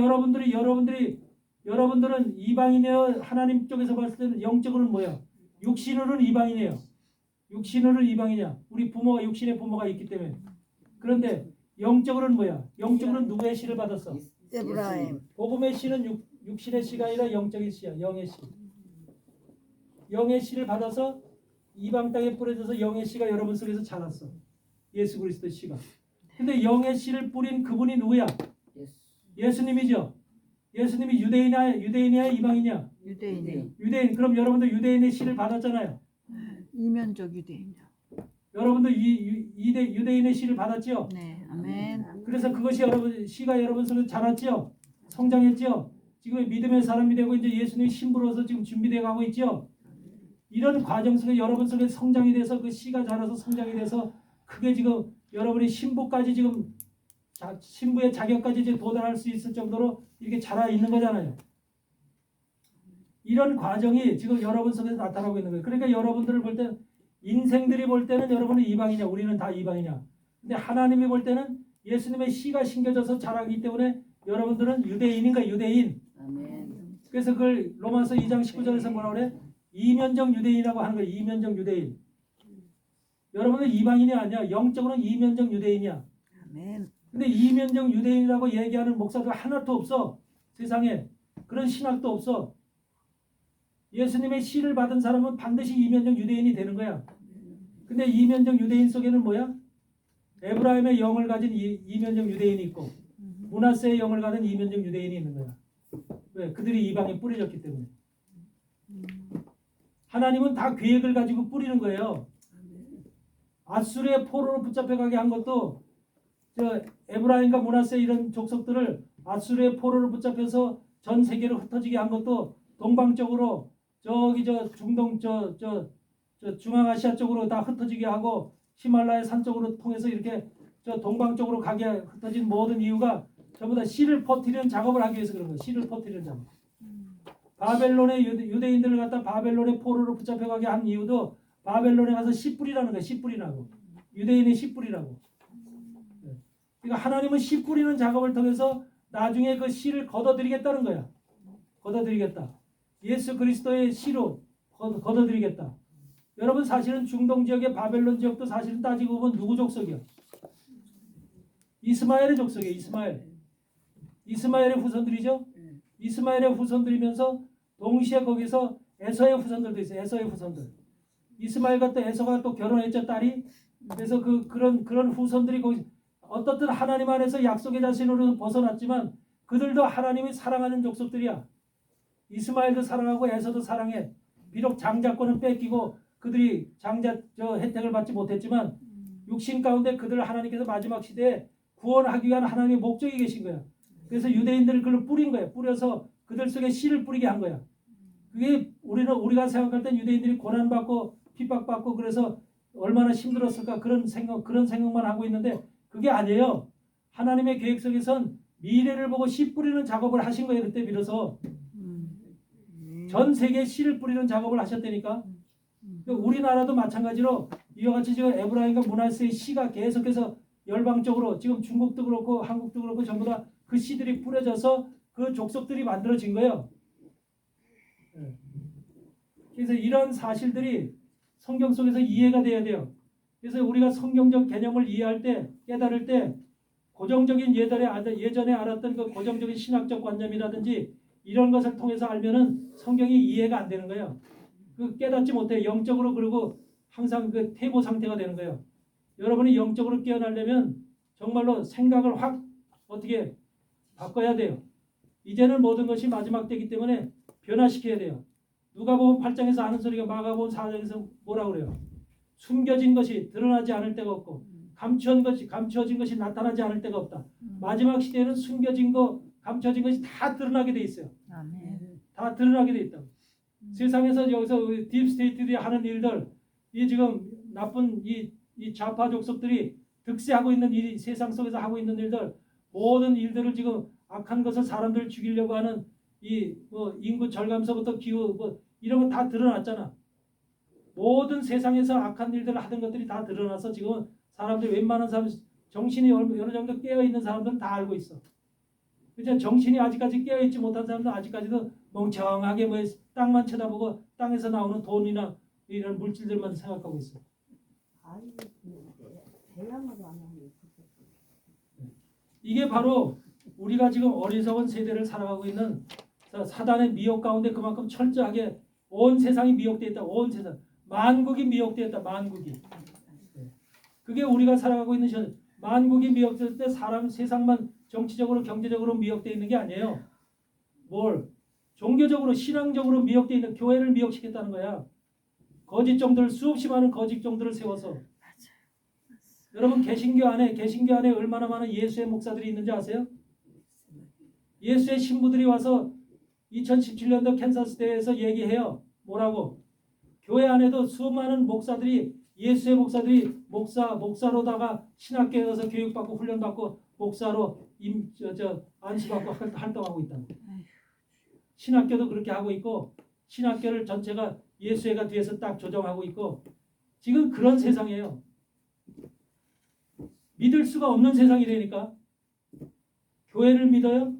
여러분들은 이방인이에요. 하나님 쪽에서 봤을 때는 영적으로는 뭐야? 육신으로는 이방인이에요. 육신으로는 이방이냐? 우리 부모가 육신의 부모가 있기 때문에. 그런데 영적으로는 뭐야? 영적으로는 누구의 씨를 받았어? 에브라임. 복음의 씨는 육신의 씨가 아니라 영적인 씨야. 영의 씨. 영의 씨를 받아서 이방 땅에 뿌려져서 영의 씨가 여러분 속에서 자랐어. 예수 그리스도 씨가. 근데 영의 씨를 뿌린 그분이 누구야? 예수님이죠. 예수님이 유대인이야 이방이냐? 유대인이요. 유대인. 그럼 여러분도 유대인의 씨를 받았잖아요. 이면적 유대인이요. 여러분도 유대인의 씨를 받았죠. 네, 아멘. 그래서 그것이 씨가 여러분 속에 자랐죠. 성장했죠. 지금 믿음의 사람이 되고 이제 예수님의 신부로서 지금 준비되어 가고 있죠. 이런 과정 속에 여러분 속에 성장이 돼서 그 씨가 자라서 성장이 돼서 그게 지금 여러분이 신부까지 지금 신부의 자격까지 이제 도달할 수 있을 정도로 이렇게 자라 있는 거잖아요. 이런 과정이 지금 여러분 속에서 나타나고 있는 거예요. 그러니까 여러분들을 볼 때 인생들이 볼 때는 여러분은 이방이냐 우리는 다 이방이냐. 근데 하나님이 볼 때는 예수님의 씨가 심겨져서 자라기 때문에 여러분들은 유대인인가 유대인. 아멘. 그래서 그걸 로마서 2장 19절에서 뭐라 그래? 이면적 유대인이라고 하는 거예요. 이면적 유대인. 여러분은 이방인이 아니야. 영적으로는 이면적 유대인이야. 아멘. 근데 이면적 유대인이라고 얘기하는 목사들 하나도 없어. 세상에. 그런 신학도 없어. 예수님의 씨를 받은 사람은 반드시 이면적 유대인이 되는 거야. 근데 이면적 유대인 속에는 뭐야? 에브라임의 영을 가진 이면적 유대인이 있고 므낫세의 영을 가진 이면적 유대인이 있는 거야. 왜? 그들이 이방에 뿌려졌기 때문에. 하나님은 다 계획을 가지고 뿌리는 거예요. 아수르의 포로로 붙잡혀가게 한 것도 저 에브라임과 므낫세 이런 족속들을 아수르의 포로로 붙잡혀서 전 세계로 흩어지게 한 것도 동방쪽으로 저기 저 중동 저 중앙아시아 쪽으로 다 흩어지게 하고 히말라야 산 쪽으로 통해서 이렇게 저 동방 쪽으로 가게 흩어진 모든 이유가 전부 다 씨를 퍼뜨리는 작업을 하기 위해서 그런 거예요. 씨를 퍼뜨리는 작업. 바벨론의 유대인들을 갖다 바벨론의 포로로 붙잡혀가게 한 이유도 바벨론에 가서 씨 뿌리라는 거예요. 씨 뿌리라고. 유대인의 씨 뿌리라고. 그러니까 하나님은 씨 뿌리는 작업을 통해서 나중에 그 씨를 걷어들이겠다는 거야. 걷어들이겠다. 예수 그리스도의 씨로 걷어들이겠다. 여러분 사실은 중동 지역의 바벨론 지역도 사실은 따지고 보면 누구 족속이야? 이스마엘의 족속이에요. 이스마엘의 후손들이죠. 이스마엘의 후손들이면서 동시에 거기서 에서의 후손들도 있어요. 에서의 후손들. 이스마엘과 또 에서가 또 결혼했죠. 딸이. 그래서 그런 후손들이 거기 어떻든 하나님 안에서 약속의 자신으로 벗어났지만 그들도 하나님이 사랑하는 족속들이야. 이스마엘도 사랑하고 에서도 사랑해. 비록 장자권은 뺏기고 그들이 장자 혜택을 받지 못했지만 육신 가운데 그들을 하나님께서 마지막 시대에 구원하기 위한 하나님의 목적이 계신 거야. 그래서 유대인들을 그걸 뿌린 거야. 뿌려서 그들 속에 씨를 뿌리게 한 거야. 그게 우리가 생각할 땐 유대인들이 고난받고 핍박받고 그래서 얼마나 힘들었을까 그런 생각만 하고 있는데 그게 아니에요. 하나님의 계획 속에선 미래를 보고 씨 뿌리는 작업을 하신 거예요. 그때 비로소 전 세계에 씨를 뿌리는 작업을 하셨다니까. 우리나라도 마찬가지로 이와 같이 지금 에브라임과 므낫세의 씨가 계속해서 열방적으로 지금 중국도 그렇고 한국도 그렇고 전부 다 그 씨들이 뿌려져서 그 족속들이 만들어진 거예요. 그래서 이런 사실들이 성경 속에서 이해가 돼야 돼요. 그래서 우리가 성경적 개념을 이해할 때 깨달을 때 고정적인 예전에 알았던 그 고정적인 신학적 관념이라든지 이런 것을 통해서 알면은 성경이 이해가 안 되는 거예요. 그 깨닫지 못해 영적으로 그리고 항상 그 퇴보 상태가 되는 거예요. 여러분이 영적으로 깨어나려면 정말로 생각을 확 어떻게 바꿔야 돼요. 이제는 모든 것이 마지막 때이기 때문에 변화시켜야 돼요. 누가복음 8장에서 아는 소리가 마가복음 4장에서 뭐라고 그래요? 숨겨진 것이 드러나지 않을 데가 없고 감추어진 것이 나타나지 않을 데가 없다. 마지막 시대에는 숨겨진 거, 감춰진 것이 다 드러나게 돼 있어요. 아멘. 다 드러나게 돼 있다. 세상에서 여기서 딥스테이트들이 하는 일들, 이 지금 나쁜 이 좌파 족속들이 득세하고 있는 이 세상 속에서 하고 있는 일들, 모든 일들을 지금 악한 것을 사람들을 죽이려고 하는 이 인구 절감서부터 기후 이런 거 다 드러났잖아. 모든 세상에서 악한 일들을 하던 것들이 다 드러나서 지금 사람들 웬만한 사람 정신이 어느 정도 깨어 있는 사람들은 다 알고 있어. 그죠? 정신이 아직까지 깨어있지 못한 사람들 아직까지도 멍청하게 뭐 땅만 쳐다보고 땅에서 나오는 돈이나 이런 물질들만 생각하고 있어. 이게 바로 우리가 지금 어리석은 세대를 살아가고 있는 사단의 미혹 가운데 그만큼 철저하게 온 세상이 미혹되어 있다. 온 세상. 만국이 미혹되어 있다. 만국이. 그게 우리가 살아가고 있는 현 만국이 미혹될 때 사람 세상만 정치적으로 경제적으로 미혹되어 있는 게 아니에요. 뭘? 종교적으로 신앙적으로 미혹되어 있는 교회를 미혹시켰다는 거야. 거짓 종들 수없이 많은 거짓 종들을 세워서 여러분 개신교 안에 얼마나 많은 예수의 목사들이 있는지 아세요? 예수의 신부들이 와서 2017년도 캔사스대에서 얘기해요. 뭐라고? 교회 안에도 수많은 목사들이 예수의 목사들이 목사로다가 신학교에 가서 교육받고 훈련받고 목사로 안수받고 활동하고 있다. 신학교도 그렇게 하고 있고 신학교를 전체가 예수회가 뒤에서 딱 조정하고 있고 지금 그런 세상이에요. 믿을 수가 없는 세상이 되니까 교회를 믿어요?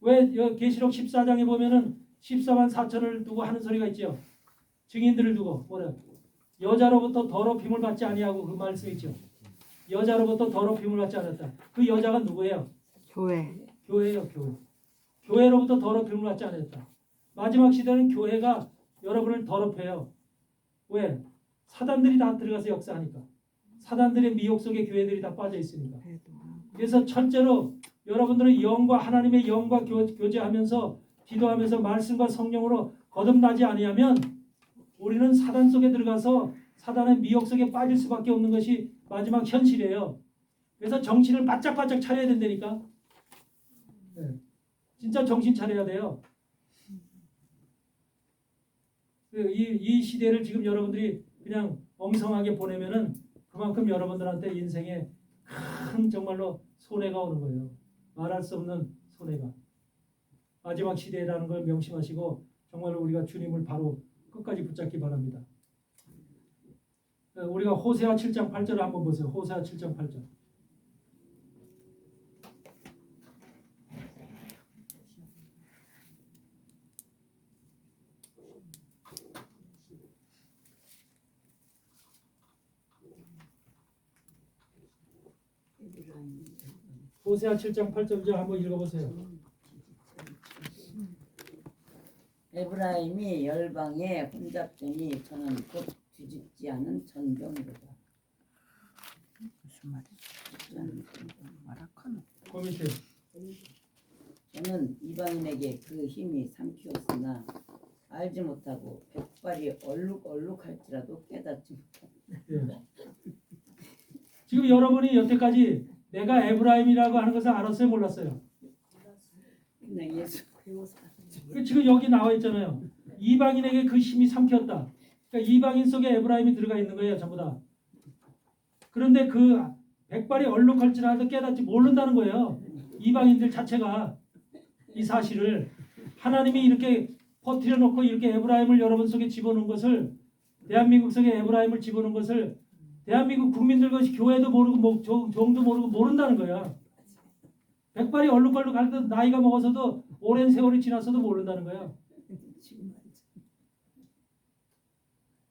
왜 계시록 14장에 보면은 14만 4천을 두고 하는 소리가 있죠. 증인들을 두고 뭐래? 여자로부터 더럽힘을 받지 아니하고 그 말씀 있죠. 여자로부터 더럽힘을 받지 않았다. 그 여자가 누구예요? 교회예요. 교회로부터 더럽힘을 받지 않았다. 마지막 시대는 교회가 여러분을 더럽혀요. 왜? 사단들이 다 들어가서 역사하니까. 사단들의 미혹 속에 교회들이 다 빠져 있으니까. 그래서 첫째로 여러분들은 영과 하나님의 영과 교제하면서 기도하면서 말씀과 성령으로 거듭나지 아니하면 우리는 사단 속에 들어가서 사단의 미혹 속에 빠질 수밖에 없는 것이 마지막 현실이에요. 그래서 정신을 바짝바짝 차려야 된다니까. 네. 진짜 정신 차려야 돼요. 이 시대를 지금 여러분들이 그냥 엉성하게 보내면은 그만큼 여러분들한테 인생에 큰 정말로 손해가 오는 거예요. 말할 수 없는 손해가. 마지막 시대라는 걸 명심하시고 정말로 우리가 주님을 바로 끝까지 붙잡기 바랍니다. 우리가 호세아 7장 8절을 한번 보세요. 호세아 7장 8절. 호세아 7장 8절 한번 읽어보세요. 에브라임이 열방에 혼잡되니 저는 곧 뒤집지 않은 전병이로다. 무슨 말이야? 마라카노. 그 밑에 저는 이방인에게 그 힘이 삼키었으나 알지 못하고 백발이 얼룩할지라도 깨닫지 못한다. 예. 지금 여러분이 여태까지 내가 에브라임이라고 하는 것을 알았어요, 몰랐어요? 그냥 예수 지금 여기 나와 있잖아요. 이방인에게 그 힘이 삼켰다. 그러니까 이방인 속에 에브라임이 들어가 있는 거예요, 전부 다. 그런데 그 백발이 얼룩할지라도 깨닫지 모른다는 거예요. 이방인들 자체가 이 사실을 하나님이 이렇게 퍼뜨려 놓고 이렇게 에브라임을 여러분 속에 집어넣은 것을 대한민국 속에 에브라임을 집어넣은 것을 대한민국 국민들 것이 교회도 모르고 종도 모르고 모른다는 거야. 백발이 얼룩얼룩할 때 나이가 먹어서도 오랜 세월이 지났어도 모른다는 거야.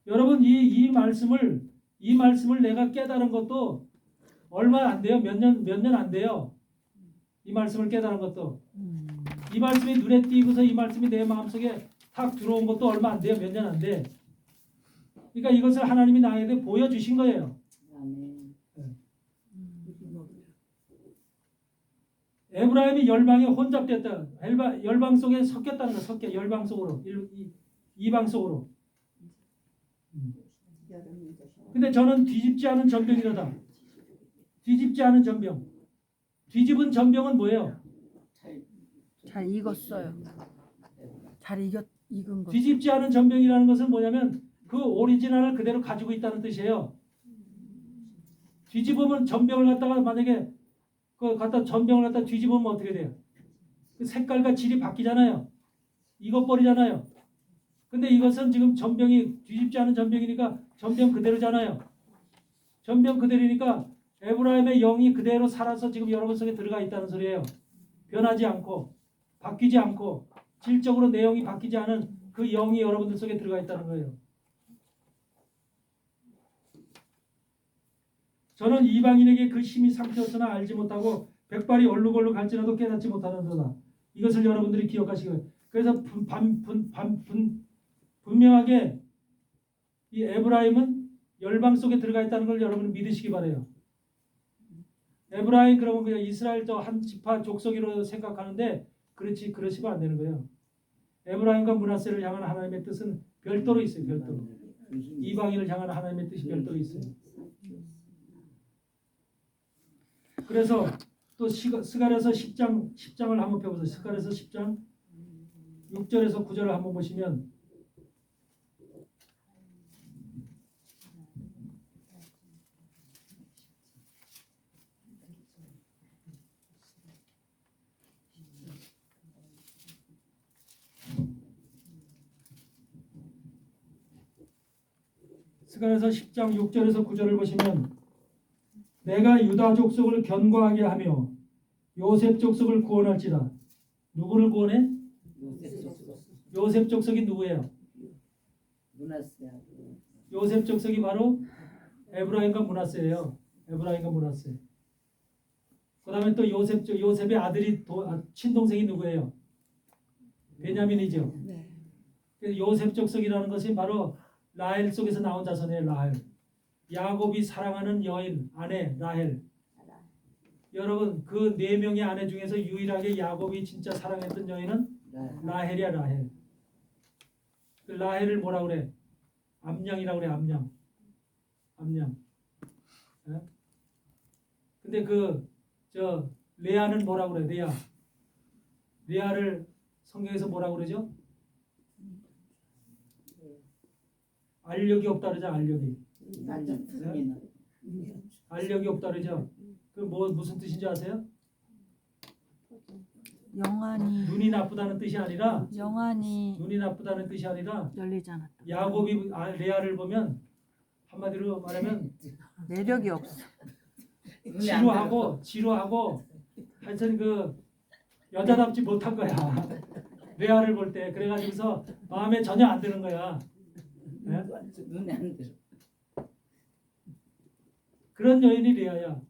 여러분 이 말씀을 내가 깨달은 것도 얼마 안 돼요. 몇 년 안 돼요. 이 말씀을 깨달은 것도. 이 말씀이 눈에 띄고서 이 말씀이 내 마음속에 탁 들어온 것도 얼마 안 돼요. 몇 년 안 돼. 그러니까 이것을 하나님이 나에게 보여주신 거예요. 아멘. 에브라임이 열방에 혼잡됐다. 열방 속에 섞였다는 거. 열방 속으로. 이방 속으로. 근데 저는 뒤집지 않은 전병이로다. 뒤집지 않은 전병. 뒤집은 전병은 뭐예요? 잘 익었어요. 잘 익은 거. 뒤집지 않은 전병이라는 것은 뭐냐면 그 오리지널을 그대로 가지고 있다는 뜻이에요. 뒤집으면 전병을 갖다가 만약에 전병을 갖다 뒤집으면 어떻게 돼요? 그 색깔과 질이 바뀌잖아요. 이것 버리잖아요. 근데 이것은 지금 전병이 뒤집지 않은 전병이니까 전병 그대로잖아요. 전병 그대로니까 에브라임의 영이 그대로 살아서 지금 여러분 속에 들어가 있다는 소리예요. 변하지 않고 바뀌지 않고 질적으로 내용이 바뀌지 않은 그 영이 여러분들 속에 들어가 있다는 거예요. 저는 이방인에게 그 힘이 삼켰으나 알지 못하고 백발이 얼룩얼룩 할지라도 깨닫지 못하는도다. 이것을 여러분들이 기억하시고, 그래서 분명하게 이 에브라임은 열방 속에 들어가 있다는 걸 여러분은 믿으시기 바라요. 에브라임 그러면 그냥 이스라엘 저 한 지파 족속으로 생각하는데 그러시면 안 되는 거예요. 에브라임과 므낫세를 향한 하나님의 뜻은 별도로 있어요. 별도로. 이방인을 향한 하나님의 뜻이 별도로 있어요. 그래서 또 스가랴서 10장을 한번 펴보세요. 스가랴서 10장 6절에서 9절을 한번 보시면 스가랴서 10장 6절에서 9절을 보시면 내가 유다 족속을 견고하게 하며 요셉 족속을 구원할지라. 누구를 구원해? 요셉 족속이 누구예요? 므낫세하고 요셉 족속이 바로 에브라임과 므낫세예요. 에브라임과 므낫세. 그 다음에 또 요셉의 아들이 친동생이 누구예요? 베냐민이죠. 네. 그래서 요셉 족속이라는 것이 바로 라헬 속에서 나온 자손이에요. 라헬. 야곱이 사랑하는 여인 아내 라헬. 여러분 그 4명의 아내 중에서 유일하게 야곱이 진짜 사랑했던 여인은 라헬이야. 라헬. 그 라헬을 뭐라 그래? 암양이라고 그래. 암양. 예? 근데 레아는 뭐라 그래? 레아를 성경에서 뭐라 그러죠? 알력이 없다 그러죠. 알력이 없다 그러죠. 그 무슨 뜻인지 아세요? 영안이 눈이 나쁘다는 뜻이 아니라 열리지 않았다. 야곱이 레아를 보면 한마디로 말하면 매력이 없어. 지루하고 하여튼 그 여자답지 못한 거야. 레아를 볼 때. 그래가지고서 마음에 전혀 안 드는 거야. 네? 눈에 안 들어. 그런 여인이 레아야.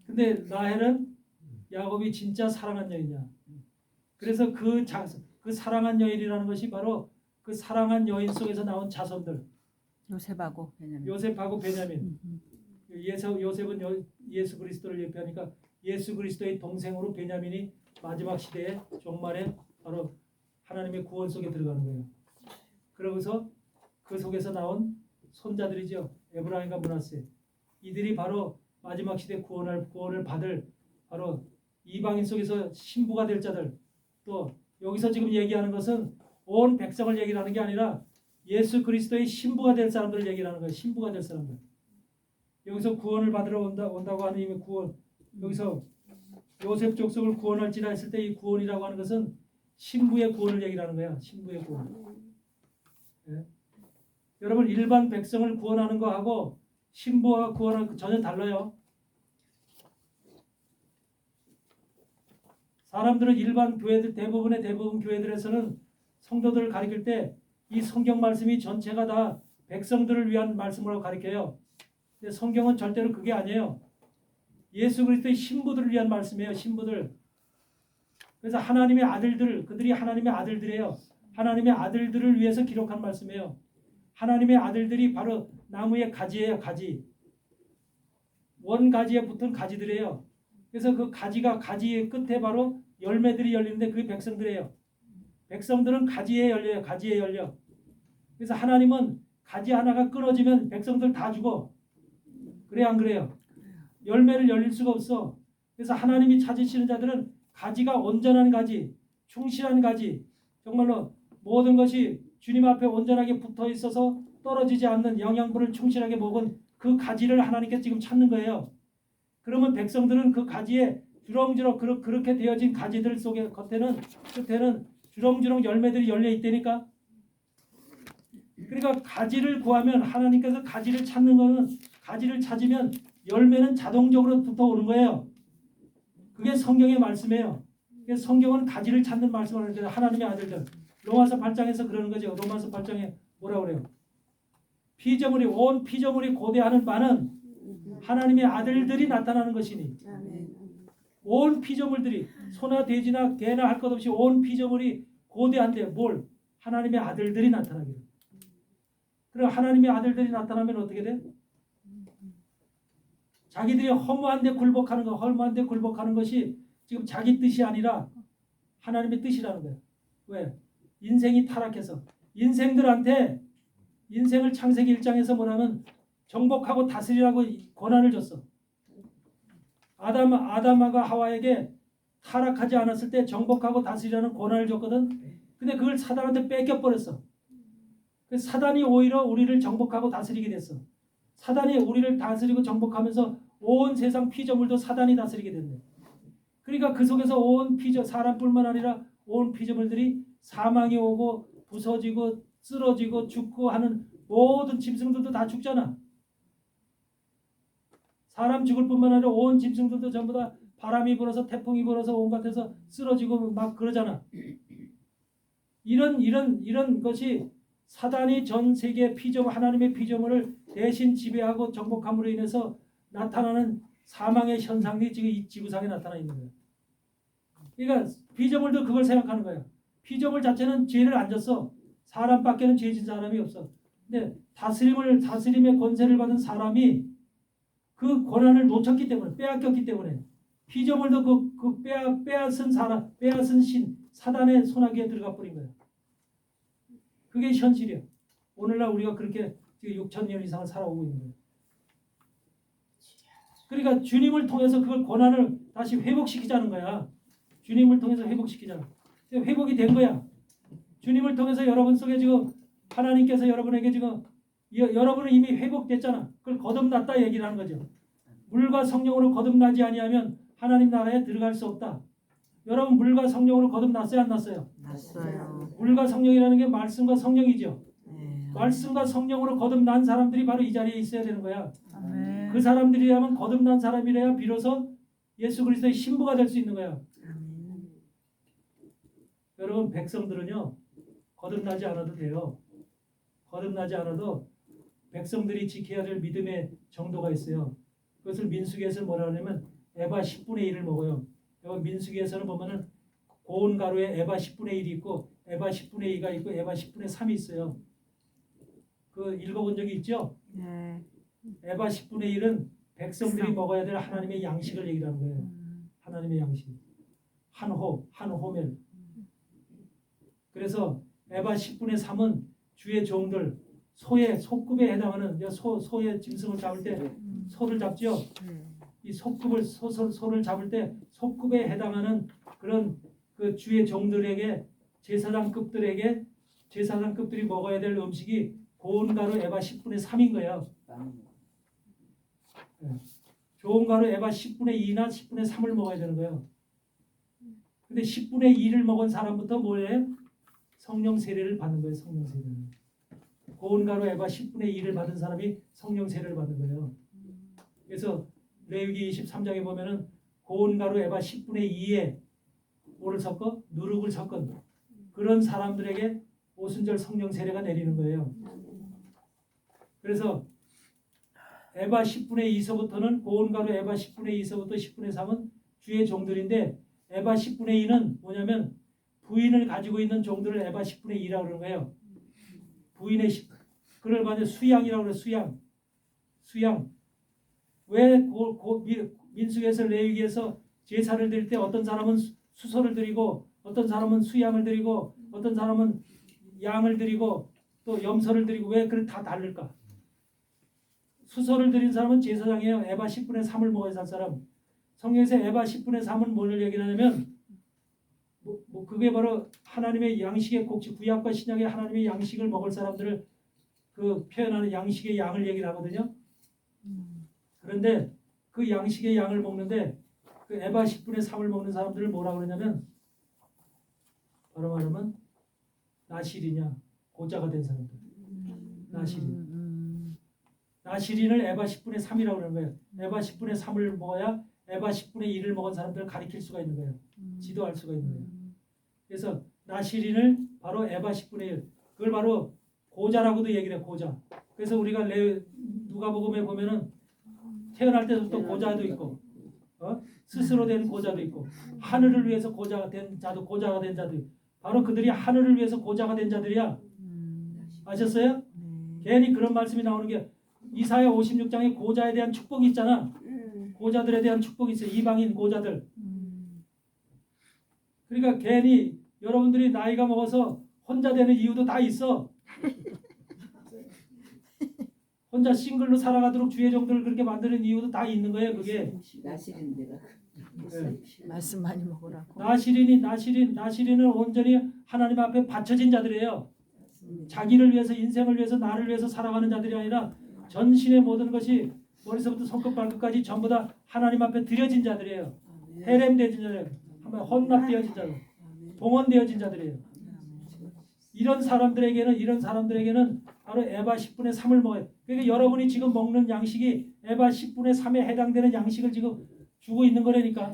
근데 라헬은 야곱이 진짜 사랑한 여인이야. 그래서 그 사랑한 여인이라는 것이 바로 그 사랑한 여인 속에서 나온 자손들. 요셉하고 베냐민. 요셉은 예수 그리스도를 예표하니까 예수 그리스도의 동생으로 베냐민이 마지막 시대에 종말에 바로 하나님의 구원 속에 들어가는 거예요. 그러고서 그 속에서 나온 손자들이죠. 에브라임과 므낫세. 이들이 바로 마지막 시대 구원을 받을 바로 이방인 속에서 신부가 될 자들. 또 여기서 지금 얘기하는 것은 온 백성을 얘기하는 게 아니라 예수 그리스도의 신부가 될 사람들을 얘기하는 거예요. 신부가 될 사람들. 여기서 구원을 받으러 온다고 하는 의미 구원. 여기서 요셉 족속을 구원할지라 했을 때 이 구원이라고 하는 것은 신부의 구원을 얘기하는 거야. 신부의 구원. 예? 여러분 일반 백성을 구원하는 거하고 신부와 구원하는 거 전혀 달라요. 사람들은 일반 교회들 대부분 교회들에서는 성도들을 가리킬 때 이 성경 말씀이 전체가 다 백성들을 위한 말씀으로 가리켜요. 근데 성경은 절대로 그게 아니에요. 예수 그리스도의 신부들을 위한 말씀이에요. 신부들. 그래서 하나님의 아들들, 그들이 하나님의 아들들이에요. 하나님의 아들들을 위해서 기록한 말씀이에요. 하나님의 아들들이 바로 나무의 가지예요. 가지. 원가지에 붙은 가지들이에요. 그래서 그 가지의 끝에 바로 열매들이 열리는데 그게 백성들이에요. 백성들은 가지에 열려요. 가지에 열려. 그래서 하나님은 가지 하나가 끊어지면 백성들 다 죽어. 그래 안 그래요? 열매를 열릴 수가 없어. 그래서 하나님이 찾으시는 자들은 가지가 온전한 가지, 충실한 가지, 정말로 모든 것이 주님 앞에 온전하게 붙어 있어서 떨어지지 않는 영양분을 충실하게 먹은 그 가지를 하나님께 지금 찾는 거예요. 그러면 백성들은 그 가지에 주렁주렁 그렇게 되어진 가지들 속에 끝에는 주렁주렁 열매들이 열려 있다니까. 그러니까 가지를 구하면 하나님께서 가지를 찾는 거는 가지를 찾으면 열매는 자동적으로 붙어 오는 거예요. 그게 성경의 말씀이에요. 성경은 가지를 찾는 말씀을 하는 거예요. 하나님의 아들들. 로마서 8장에서 그러는 거죠. 로마서 8장에 뭐라고 그래요? 피조물이 온 피조물이 고대하는 바는 하나님의 아들들이 나타나는 것이니 온 피조물들이 소나 돼지나 개나 할 것 없이 온 피조물이 고대한데 뭘? 하나님의 아들들이 나타나기를. 그럼 하나님의 아들들이 나타나면 어떻게 돼? 자기들이 허무한데 굴복하는 것이 지금 자기 뜻이 아니라 하나님의 뜻이라는 거예요. 왜? 인생이 타락해서 인생들한테 인생을 창세기 1장에서 뭐냐면 정복하고 다스리라고 권한을 줬어. 아담과 하와에게 타락하지 않았을 때 정복하고 다스리라는 권한을 줬거든. 근데 그걸 사단한테 뺏겨버렸어. 그래서 사단이 오히려 우리를 정복하고 다스리게 됐어. 사단이 우리를 다스리고 정복하면서 온 세상 피조물도 사단이 다스리게 됐네. 그러니까 그 속에서 온 사람뿐만 아니라 온 피조물들이 사망이 오고 부서지고 쓰러지고 죽고 하는 모든 짐승들도 다 죽잖아. 사람 죽을 뿐만 아니라 온 짐승들도 전부 다 바람이 불어서 태풍이 불어서 온갖에서 쓰러지고 막 그러잖아. 이런 것이 사단이 전 세계 하나님의 피조물을 대신 지배하고 정복함으로 인해서 나타나는 사망의 현상이 지금 이 지구상에 나타나 있는 거예요. 그러니까 피조물도 그걸 생각하는 거예요. 피조물 자체는 죄를 안 졌어. 사람밖에는 죄 진 사람이 없어. 근데 다스림의 권세를 받은 사람이 그 권한을 놓쳤기 때문에 빼앗겼기 때문에 피조물도 빼앗은 신 사단의 손아귀에 들어가 버린 거예요. 그게 현실이에요. 오늘날 우리가 그렇게 지금 6,000년 이상을 살아오고 있는 거예요. 그러니까 주님을 통해서 그걸 권한을 다시 회복시키자는 거야. 주님을 통해서 회복시키자. 회복이 된 거야. 주님을 통해서 여러분 속에 지금 하나님께서 여러분에게 지금 여러분은 이미 회복됐잖아. 그걸 거듭났다 얘기를 하는 거죠. 물과 성령으로 거듭나지 아니하면 하나님 나라에 들어갈 수 없다. 여러분 물과 성령으로 거듭났어요, 안 났어요? 났어요. 물과 성령이라는 게 말씀과 성령이죠. 네. 말씀과 성령으로 거듭난 사람들이 바로 이 자리에 있어야 되는 거야. 아멘. 그 사람들이라면 거듭난 사람이래야 비로소 예수 그리스도의 신부가 될 수 있는 거야. 여러분 백성들은요 거듭나지 않아도 돼요. 거듭나지 않아도 백성들이 지켜야 될 믿음의 정도가 있어요. 그것을 민수기에서 뭐라 하냐면 에바 10분의 1을 먹어요. 민수기에서는 보면은 고운 가루에 에바 10분의 1이 있고 에바 10분의 2가 있고 에바 10분의 3이 있어요. 그 읽어본 적이 있죠? 네. 에바 10분의 1은 백성들이 먹어야 될 하나님의 양식을 얘기하는 거예요. 하나님의 양식. 한 호멜. 그래서 에바 10분의 3은 주의 종들 소급에 해당하는 소의 짐승을 잡을 때 소를 잡죠. 이 소를 잡을 때 소급에 해당하는 그런 그 주의 종들에게 제사장급들이 먹어야 될 음식이 고운 가루 에바 10분의 3인 거예요. 좋은 가루 에바 10분의 2나 10분의 3을 먹어야 되는 거예요. 근데 10분의 2를 먹은 사람부터 뭐예요? 성령 세례를 받는 거예요. 성령 세례를. 고운 가루 에바 10분의 2를 받은 사람이 성령 세례를 받는 거예요. 그래서 레위기 23장에 보면은 고운 가루 에바 10분의 2에 뭐를 섞어? 누룩을 섞은 그런 사람들에게 오순절 성령 세례가 내리는 거예요. 그래서 에바 10분의 2서부터는 고운 가루 에바 10분의 2서부터 10분의 3은 주의 종들인데 에바 10분의 2는 뭐냐면 부인을 가지고 있는 종들을 에바 10분의 2라고 그러는 거예요. 부인의 그걸 말해 수양이라고 그래. 수양. 왜 민수기에서 레위기에서 제사를 드릴 때 어떤 사람은 수소를 드리고 어떤 사람은 수양을 드리고 어떤 사람은 양을 드리고 또 염소를 드리고 왜 그래 다 다를까? 수소를 드린 사람은 제사장이에요. 에바 10분의 3을 먹어야 살 사람. 성경에서 에바 10분의 3은 뭘 얘기하냐면 그게 바로 하나님의 양식의 곡식, 구약과 신약의 하나님의 양식을 먹을 사람들을 그 표현하는 양식의 양을 얘기를 하거든요. 그런데 그 양식의 양을 먹는데 그 에바 10분의 3을 먹는 사람들을 뭐라 그러냐면 바로 말하면 나실이냐 고자가 된 사람들. 나시린을 에바 10분의 3이라고 그러는 거예요. 에바 10분의 3을 먹어야 에바 10분의 1을 먹은 사람들을 가리킬 수가 있는 거예요. 지도할 수가 있는 거예요. 그래서 나시린을 바로 에바 10분의 1, 그걸 바로 고자라고도 얘기를 해요. 고자. 그래서 우리가 누가복음에 보면은 태어날 때부터 고자도 있고 스스로 된 고자도 있고 하늘을 위해서 고자가 된 자도 고자가 된 자도 있고 바로 그들이 하늘을 위해서 고자가 된 자들이야. 아셨어요? 괜히 그런 말씀이 나오는 게 이사야 56장에 고자에 대한 축복이 있잖아. 고자들에 대한 축복이 있어요. 이방인 고자들. 그러니까 괜히 여러분들이 나이가 먹어서 혼자 되는 이유도 다 있어. 혼자 싱글로 살아가도록 주의 종들을 그렇게 만드는 이유도 다 있는 거예요. 그게 나시린데가 말씀 많이 먹으라고. 나시린은 온전히 하나님 앞에 바쳐진 자들이에요. 자기를 위해서 인생을 위해서 나를 위해서 살아가는 자들이 아니라 전신의 모든 것이 머리서부터 손끝 발끝까지 전부 다 하나님 앞에 드려진 자들이에요. 해렘되어진 자들이에요. 한번 헌납되어진 자들, 동원되어진 자들이에요. 이런 사람들에게는 바로 에바 10분의 3을 먹어요. 그러니까 여러분이 지금 먹는 양식이 에바 10분의 3에 해당되는 양식을 지금 주고 있는 거라니까.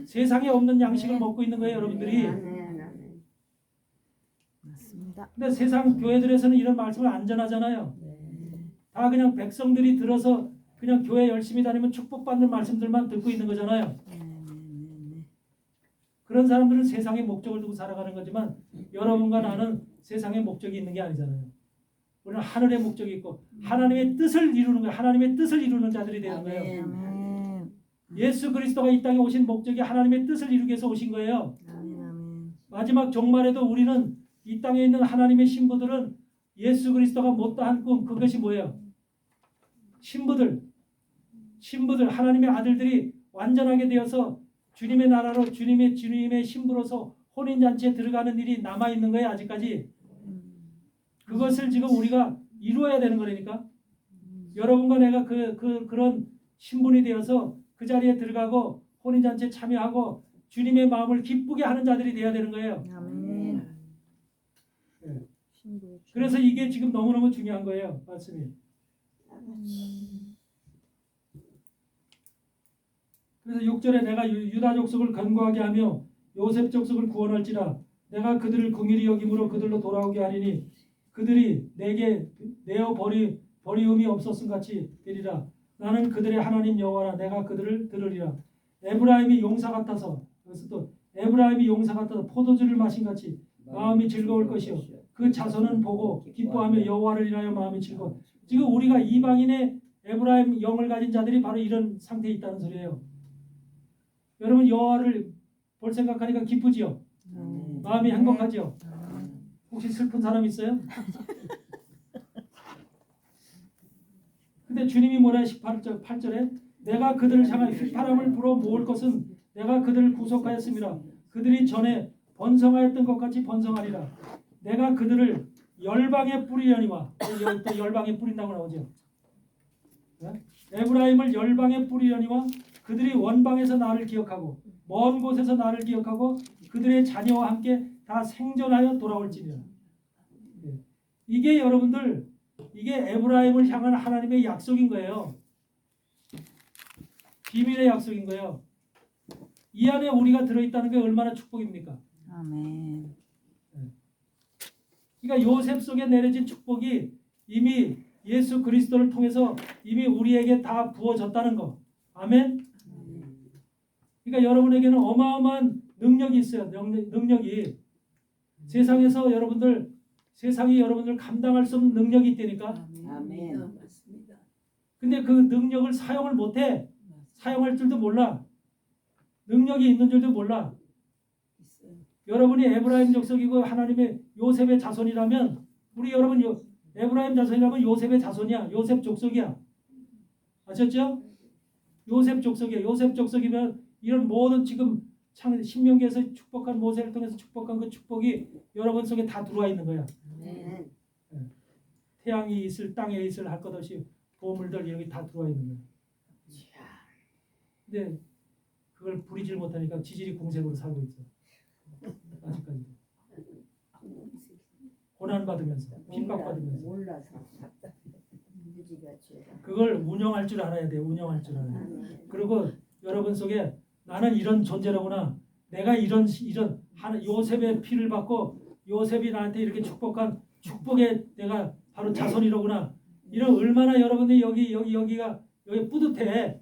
세상에 없는 양식을 먹고 있는 거예요, 여러분들이. 맞습니다. 근데 세상 교회들에서는 이런 말씀을 안 전하잖아요. 다 그냥 백성들이 들어서 그냥 교회 열심히 다니면 축복받는 말씀들만 듣고 있는 거잖아요. 그런 사람들은 세상의 목적을 두고 살아가는 거지만 여러분과 나는 세상의 목적이 있는 게 아니잖아요. 우리는 하늘의 목적이 있고 하나님의 뜻을 이루는 거예요. 하나님의 뜻을 이루는 자들이 되는 거예요. 아멘. 예수 그리스도가 이 땅에 오신 목적이 하나님의 뜻을 이루기 위해서 오신 거예요. 아멘. 마지막 종말에도 우리는 이 땅에 있는 하나님의 신부들은 예수 그리스도가 못다한 꿈, 그것이 뭐예요? 신부들 하나님의 아들들이 완전하게 되어서 주님의 나라로 주님의 신부로서 혼인잔치에 들어가는 일이 남아있는 거예요. 아직까지. 그것을 지금 우리가 이루어야 되는 거라니까. 여러분과 내가 그런 신분이 되어서 그 자리에 들어가고 혼인잔치에 참여하고 주님의 마음을 기쁘게 하는 자들이 되어야 되는 거예요. 아멘. 네. 그래서 이게 지금 너무너무 중요한 거예요. 말씀이. 그래서 6절에 내가 유다 족속을 간구하게 하며 요셉 족속을 구원할지라 내가 그들을 긍휼히 여김으로 그들로 돌아오게 하리니 그들이 내게 내어 버리움이 없었음 같이 되리라. 나는 그들의 하나님 여호와라. 내가 그들을 들으리라. 에브라임이 용사 같아서, 그래서 또 에브라임이 용사 같아서 포도주를 마신 같이 마음이 즐거울 것이요 그 자손은 보고 기뻐하며 여호와를 인하여 마음이 즐거워. 지금 우리가 이방인의 에브라임 영을 가진 자들이 바로 이런 상태에 있다는 소리예요. 여러분 여호와를 볼 생각하니까 기쁘지요? 마음이 행복하지요? 혹시 슬픈 사람 있어요? 근데 주님이 뭐라 8절에 내가 그들을 향하여 휘파람을 불어 모을 것은 내가 그들을 구속하였습니다. 그들이 전에 번성하였던 것 같이 번성하리라. 내가 그들을 열방에 뿌리려니와 또 열방에 뿌린다고 나오죠. 에브라임을 열방에 뿌리려니와 그들이 원방에서 나를 기억하고 먼 곳에서 나를 기억하고 그들의 자녀와 함께 다 생존하여 돌아올지니라. 이게 여러분들 이게 에브라임을 향한 하나님의 약속인 거예요. 비밀의 약속인 거예요. 이 안에 우리가 들어있다는 게 얼마나 축복입니까? 아멘. 그러니까 요셉 속에 내려진 축복이 이미 예수 그리스도를 통해서 이미 우리에게 다 부어졌다는 거. 아멘. 그러니까 여러분에게는 어마어마한 능력이 있어요. 능력이 세상에서 세상이 여러분들 감당할 수 없는 능력이 있다니까. 아멘. 근데 그 능력을 사용을 못해. 사용할 줄도 몰라. 능력이 있는 줄도 몰라. 여러분이 에브라임 족속이고 하나님의 요셉의 자손이라면 우리 여러분 에브라임 자손이라면 요셉의 자손이야. 요셉 족속이야. 아셨죠? 요셉 족속이야. 요셉 족속이면 이런 모든 지금 신명기에서 축복한 모세를 통해서 축복한 그 축복이 여러분 속에 다 들어와 있는 거야. 아멘. 태양이 있을 땅에 있을 할 것 없이 보물들 여기 다 들어와 있는 거야. 근데 그걸 부리질 못하니까 지질이 공생으로 살고 있어. 아직까지. 고난 받으면서 핍박 받으면서. 몰라서 그걸 운영할 줄 알아야 돼요. 운영할 줄 알아야 돼요. 그리고 여러분 속에 나는 이런 존재라구나. 내가 이런 요셉의 피를 받고 요셉이 나한테 이렇게 축복한 축복의 내가 바로 자손이로구나. 이런 얼마나 여러분이 여기가 뿌듯해.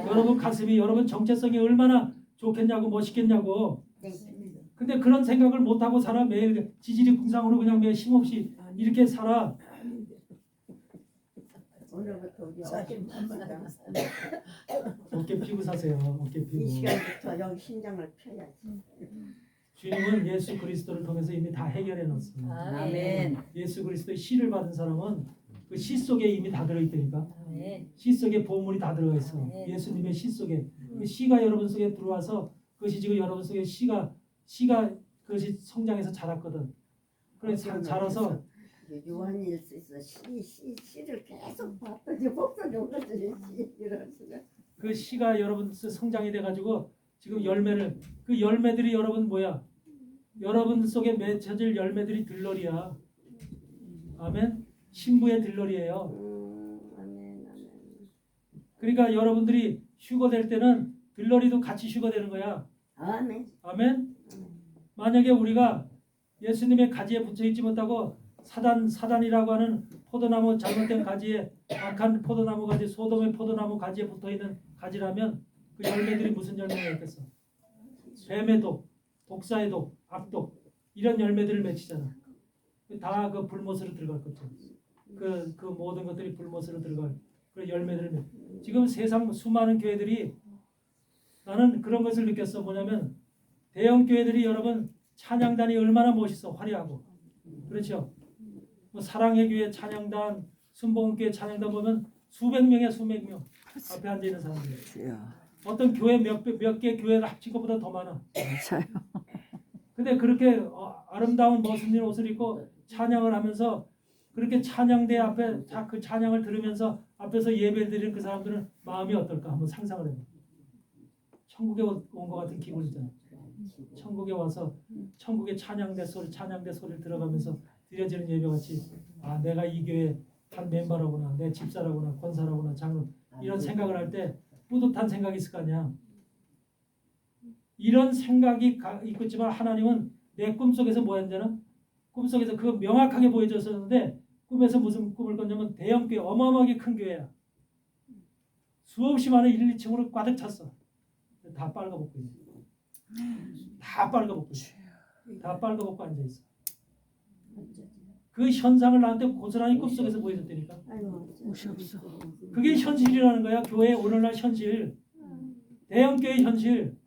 여러분 가슴이 여러분 정체성이 얼마나 좋겠냐고 멋있겠냐고. 근데 그런 생각을 못 하고 살아. 매일 지질이 궁상으로 그냥 매일 힘없이 이렇게 살아. 오늘부터 우리 어깨 어깨 피고 사세요. 어깨 이 피고. 시간부터 여기 신장을 펴야지. 주님은 예수 그리스도를 통해서 이미 다 해결해 놨습니다. 아멘. 예수 그리스도의 씨를 받은 사람은 그 씨 속에 이미 다 들어있다니까. 씨 속에 보물이 다 들어가 있어. 예수님의 씨 속에. 그 씨가 여러분 속에 들어와서 그것이 지금 여러분 속에 씨가 그것이 성장해서 자랐거든. 그래서 자라서 요한일서에서 씨를 계속 봤더니 복선이 올라더니 이런 수가. 그 씨가 여러분 성장이 돼가지고 지금 열매를 그 열매들이 여러분 뭐야? 여러분 속에 맺혀질 열매들이 들러리야. 아멘. 신부의 들러리예요. 아멘 아멘. 그러니까 여러분들이 휴거될 때는 들러리도 같이 휴거되는 거야. 아멘. 아멘. 만약에 우리가 예수님의 가지에 붙어 있지 못하고 사단이라고 하는 포도나무 잘못된 가지에 악한 포도나무 가지 소돔의 포도나무 가지에 붙어 있는 가지라면 그 열매들이 무슨 열매가 있겠어? 뱀의 독, 독사의 독, 악독 이런 열매들을 맺히잖아. 다 그 불못으로 들어갈 거죠. 그 모든 것들이 불못으로 들어갈 그 열매들을 지금 세상 수많은 교회들이 나는 그런 것을 느꼈어. 뭐냐면 대형 교회들이 여러분 찬양단이 얼마나 멋있어. 화려하고 그렇죠. 뭐 사랑의 교회 찬양단, 순복음교회 찬양단 보면 수백 명이야. 수백 명 앞에 앉아 있는 사람들. 어떤 교회 몇 개 교회를 합친 것보다 더 많아. 맞아요. 근데 그렇게 아름다운 멋있는 옷을 입고 찬양을 하면서 그렇게 찬양대 앞에 그 찬양을 들으면서 앞에서 예배드리는 그 사람들은 마음이 어떨까 한번 상상을 해봐. 천국에 온 것 같은 기분이잖아. 천국에 와서 천국의 찬양대 소리를 들어가면서 드려지는 예배같이 아 내가 이 교회 한 멤버라구나, 내 집사라구나, 권사라구나, 장로 이런 생각을 할 때 뿌듯한 생각이 있을 거 아니야. 이런 생각이 있고 있지만 하나님은 내 꿈속에서 뭐 했냐면 꿈속에서 그거 명확하게 보여줬었는데 꿈에서 무슨 꿈을 꿨냐면 대형 교회 어마어마하게 큰 교회야. 수없이 많은 1, 2층으로 꽉 찼어. 다 빨가벗고 있어. 다 빨가벗고 있어. 다 빨가벗고 앉아있어. 그 현상을 나한테 고스란히 꿈속에서 보여줬다니까. 옷이 없어. 그게 현실이라는 거야. 교회의 오늘날 현실. 대형교회 현실.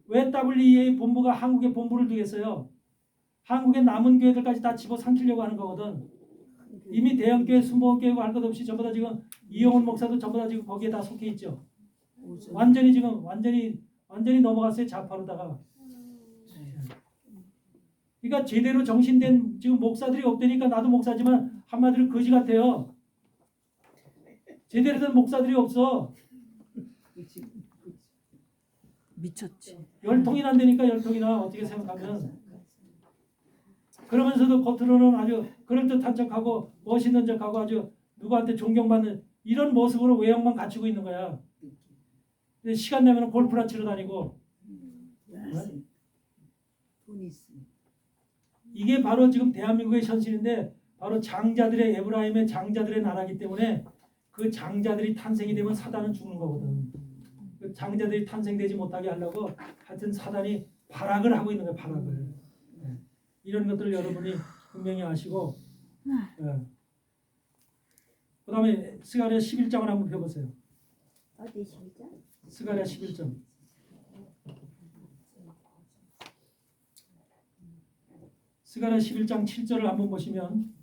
왜 WEA 본부가 한국에 본부를 두겠어요? 한국의 남은 교회들까지 다 집어삼키려고 하는 거거든. 이미 대형교회, 순복음교회고 할 것 없이 전부 다 지금 이용훈 목사도 전부 다 지금 거기에 다 속해 있죠. 완전히 지금 완전히 넘어갔어요. 좌파로다가. 그러니까 제대로 정신된 지금 목사들이 없다니까 나도 목사지만 한마디로 거지 같아요. 제대로 된 목사들이 없어. 미쳤지. 열통이 난다니까 열통이나 어떻게 생각하면. 그러면서도 겉으로는 아주 그럴듯한 척하고 멋있는 척하고 아주 누구한테 존경받는 이런 모습으로 외형만 갖추고 있는 거야. 근데 시간 내면 골프나 치러 다니고. 돈이 있으면. 이게 바로 지금 대한민국의 현실인데 바로 장자들의 에브라임의 장자들의 나라이기 때문에 그 장자들이 탄생이 되면 사단은 죽는 거거든. 그 장자들이 탄생되지 못하게 하려고 하여튼 사단이 발악을 하고 있는 거예요. 발악을. 예. 이런 것들을 여러분이 분명히 아시고 그 다음에 스가랴 11장을 한번 펴보세요. 어디 시작? 스가랴 11장. 스가랴 11장 7절을 한번 보시면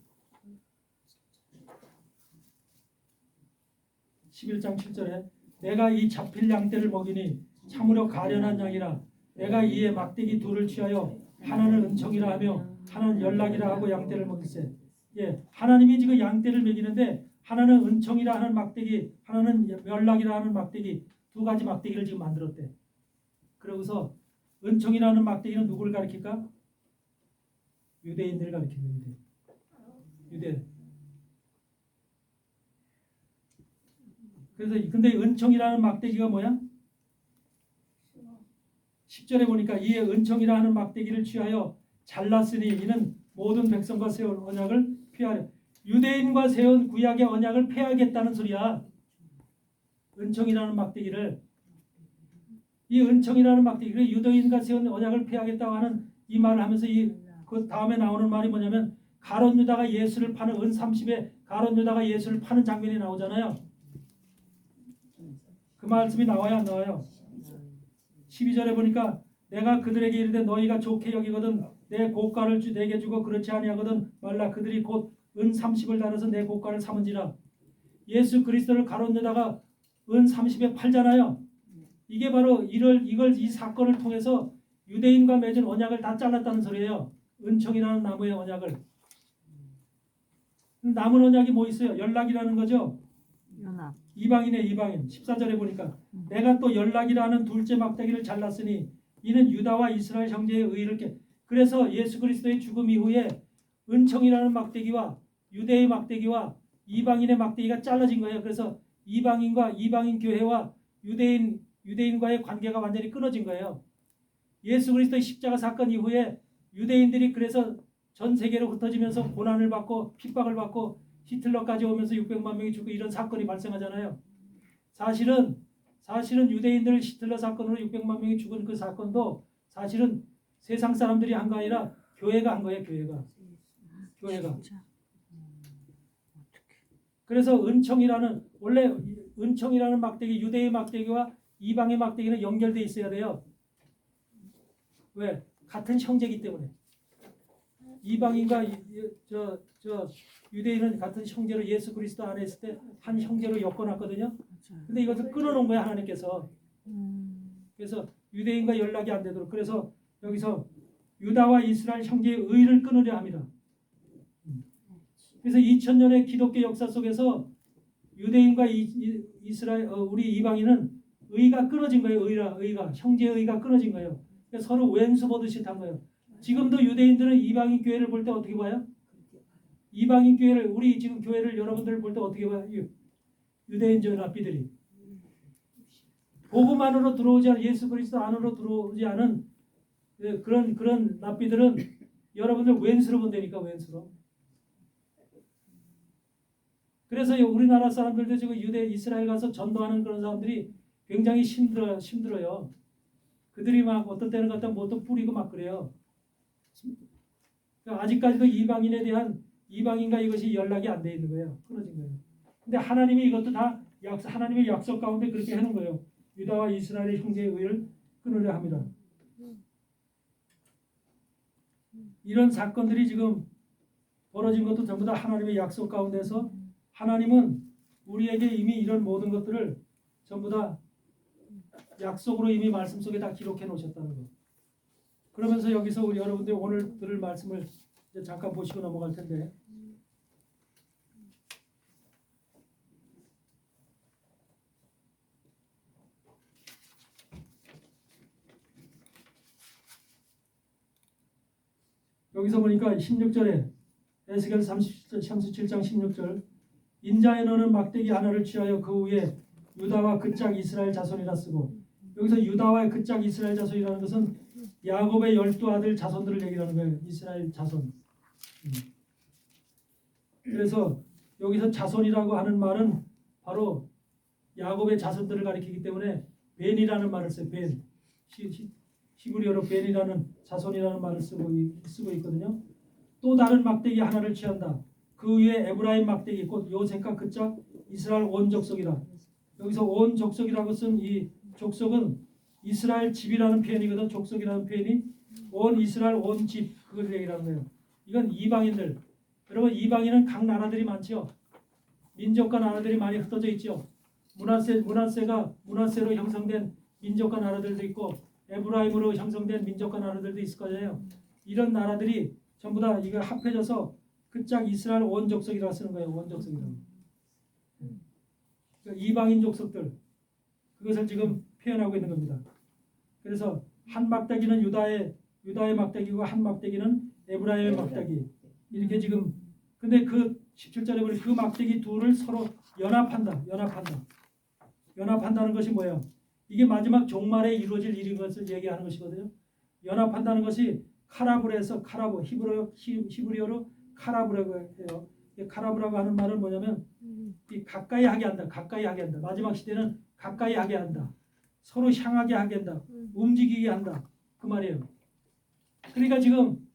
11장 7절에 내가 이 잡힐 양떼를 먹이니 참으로 가련한 양이라 내가 이에 막대기 둘을 취하여 하나는 은총이라 하며 하나는 연락이라 하고 양떼를 먹일세. 예, 하나님이 지금 양떼를 먹이는데 하나는 은총이라 하는 막대기 하나는 연락이라 하는 막대기 두 가지 막대기를 지금 만들었대. 그러고서 은총이라는 막대기는 누구를 가리킬까? 유대인들을 가리킵니다. 유대. 그래서 근데 은총이라는 막대기가 뭐야? 10절에 보니까 이에 은총이라는 막대기를 취하여 잘랐으니 이는 모든 백성과 세운 언약을 피하려. 유대인과 세운 구약의 언약을 폐하겠다는 소리야. 은총이라는 막대기를. 이 은총이라는 막대기를 유대인과 세운 언약을 폐하겠다고 하는 이 말을 하면서 그 다음에 나오는 말이 뭐냐면 가룟 유다가 예수를 파는 은 30에 가룟 유다가 예수를 파는 장면이 나오잖아요. 그 말씀이 나와야 안 나와요? 12절에 보니까 내가 그들에게 이르되 너희가 좋게 여기거든 내 고가를 내게 주고 그렇지 아니하거든 말라. 그들이 곧 은 30을 달아서 내 고가를 삼은지라. 예수 그리스도를 가룟 유다가 은 30에 팔잖아요. 이게 바로 이 사건을 통해서 유대인과 맺은 언약을 다 잘랐다는 소리예요. 은총이라는 나무의 언약을. 남은 언약이 뭐 있어요? 연락이라는 거죠. 연합. 이방인의 이방인. 14절에 보니까 내가 또 연락이라는 둘째 막대기를 잘랐으니 이는 유다와 이스라엘 형제의 의를 깨. 그래서 예수 그리스도의 죽음 이후에 은총이라는 막대기와 유대의 막대기와 이방인의 막대기가 잘라진 거예요. 그래서 이방인과 이방인 교회와 유대인과의 관계가 완전히 끊어진 거예요. 예수 그리스도의 십자가 사건 이후에 유대인들이 그래서 전 세계로 흩어지면서 고난을 받고 핍박을 받고 히틀러까지 오면서 600만 명이 죽고 이런 사건이 발생하잖아요. 사실은 유대인들 히틀러 사건으로 600만 명이 죽은 그 사건도 사실은 세상 사람들이 한 거 아니라 교회가 한 거예요. 교회가. 그래서 원래 은총이라는 막대기, 유대의 막대기와 이방의 막대기는 연결돼 있어야 돼요. 왜? 같은 형제이기 때문에. 이방인과 유대인은 같은 형제로 예수 그리스도 안에 있을 때 한 형제로 엮어놨거든요. 근데 이것을 끊어놓은 거야 하나님께서. 그래서 유대인과 연락이 안 되도록. 그래서 여기서 유다와 이스라엘 형제의 의를 끊으려 합니다. 그래서 2000년의 기독교 역사 속에서 유대인과 이스라엘 우리 이방인은 의가 끊어진 거예요. 의가 형제의 의가 끊어진 거예요. 그러니까 서로 왼수 보듯이 한 거예요. 지금도 유대인들은 이방인 교회를 볼 때 어떻게 봐요? 이방인 교회를 우리 지금 교회를 여러분들 볼 때 어떻게 봐요? 유대인적 랍비들이 복음 안으로 들어오지 않은 예수 그리스도 안으로 들어오지 않은 그런 랍비들은 여러분들 왼수로 본다니까 왼수로. 그래서 우리나라 사람들도 지금 이스라엘 가서 전도하는 그런 사람들이 굉장히 힘들어요. 그들이 막 어떤 때는 갖다 뭐또 뿌리고 막 그래요. 그러니까 아직까지도 이방인과 이것이 연락이 안 돼 있는 거예요. 끊어진 거예요. 근데 하나님이 이것도 다 하나님의 약속 가운데 그렇게 해놓은 거예요. 유다와 이스라엘의 형제의 의를 끊으려 합니다. 이런 사건들이 지금 벌어진 것도 전부 다 하나님의 약속 가운데서 하나님은 우리에게 이미 이런 모든 것들을 전부 다 약속으로 이미 말씀 속에 다 기록해 놓으셨다는 것. 그러면서 여기서 우리 여러분들 오늘 들을 말씀을 이제 잠깐 보시고 넘어갈 텐데 여기서 보니까 16절에 에스겔 37장 16절 인자의 너는 막대기 하나를 취하여 그 위에 유다와 그 짝 이스라엘 자손이라 쓰고 여기서 유다와 그 짝 이스라엘 자손이라는 것은 야곱의 12아들 자손들을 얘기하는 거예요. 이스라엘 자손. 그래서 여기서 자손이라고 하는 말은 바로 야곱의 자손들을 가리키기 때문에 벤이라는 말을 써요. 벤. 히브리어로 벤이라는 자손이라는 말을 쓰고 있거든요. 또 다른 막대기 하나를 취한다. 그 위에 에브라임 막대기 곧 요셉과 그 짝 이스라엘 온 족속이라. 여기서 온 족속이라고 쓴 이 족속은 이스라엘 집이라는 표현이거든. 족속이라는 표현이 온 이스라엘 온 집 그걸 얘기하는 거예요. 이건 이방인들. 여러분 이방인은 각 나라들이 많죠. 민족과 나라들이 많이 흩어져 있죠. 문하세로 형성된 민족과 나라들도 있고 에브라임으로 형성된 민족과 나라들도 있을 거예요. 이런 나라들이 전부 다 이거 합해져서 그 짝 이스라엘 온 족속이라고 쓰는 거예요. 온 족속이라고. 그러니까 이방인 족속들 그것을 지금 표현하고 있는 겁니다. 그래서 한 막대기는 유다의 막대기고 한 막대기는 에브라임의 막대기 이렇게 지금 근데 그 17절에 보니 그 막대기 둘을 서로 연합한다. 연합한다는 것이 뭐야? 이게 마지막 종말에 이루어질 일인 것을 얘기하는 것이거든요. 연합한다는 것이 카라브레에서 카라브 히브리어로 카라브라고 해요. 이 카라브라고 하는 말은 뭐냐면 이 가까이 하게 한다. 가까이 하게 한다. 마지막 시대는 가까이 하게 한다. 서로 향하게 하게 한다. 움직이게 한다. 그 말이에요. 그러니까 지금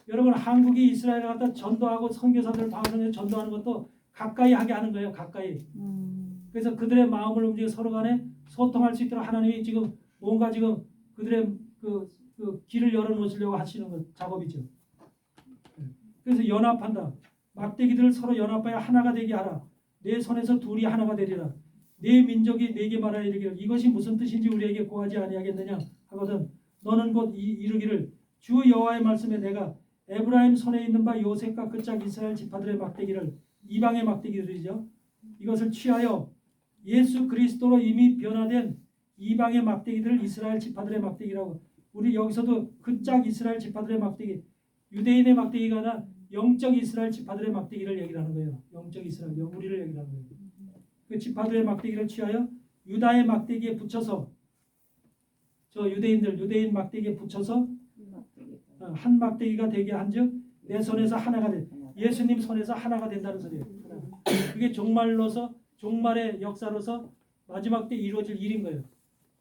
여러분 한국이 이스라엘을 갖다 전도하고 선교사들 방송에 전도하는 것도 가까이 하게 하는 거예요. 가까이. 그래서 그들의 마음을 움직여 서로 간에 소통할 수 있도록 하나님이 지금 뭔가 지금 그들의 그 길을 열어놓으시려고 하시는 것, 작업이죠. 그래서 연합한다. 막대기들을 서로 연합하여 하나가 되게 하라. 내 손에서 둘이 하나가 되리라. 내 민족이 내게 말하여 이르기를 이것이 무슨 뜻인지 우리에게 고하지 아니하겠느냐 하거든. 너는 곧 이르기를 주 여호와의 말씀에 내가 에브라임 손에 있는 바 요셉과 그 짝 이스라엘 지파들의 막대기를 이방의 막대기들이죠. 이것을 취하여 예수 그리스도로 이미 변화된 이방의 막대기들을 이스라엘 지파들의 막대기라고. 우리 여기서도 그 짝 이스라엘 지파들의 막대기, 유대인의 막대기가 아니라 영적 이스라엘 지파들의 막대기를 얘기를 하는 거예요. 영적 이스라엘, 우리를 얘기를 하는 거예요. 그 지파들의 막대기를 취하여 유다의 막대기에 붙여서 저 유대인 막대기에 붙여서 한 막대기가 되게 한즉 내 손에서 하나가 돼. 예수님 손에서 하나가 된다는 소리예요. 그게 종말로서 종말의 역사로서 마지막 때 이루어질 일인 거예요.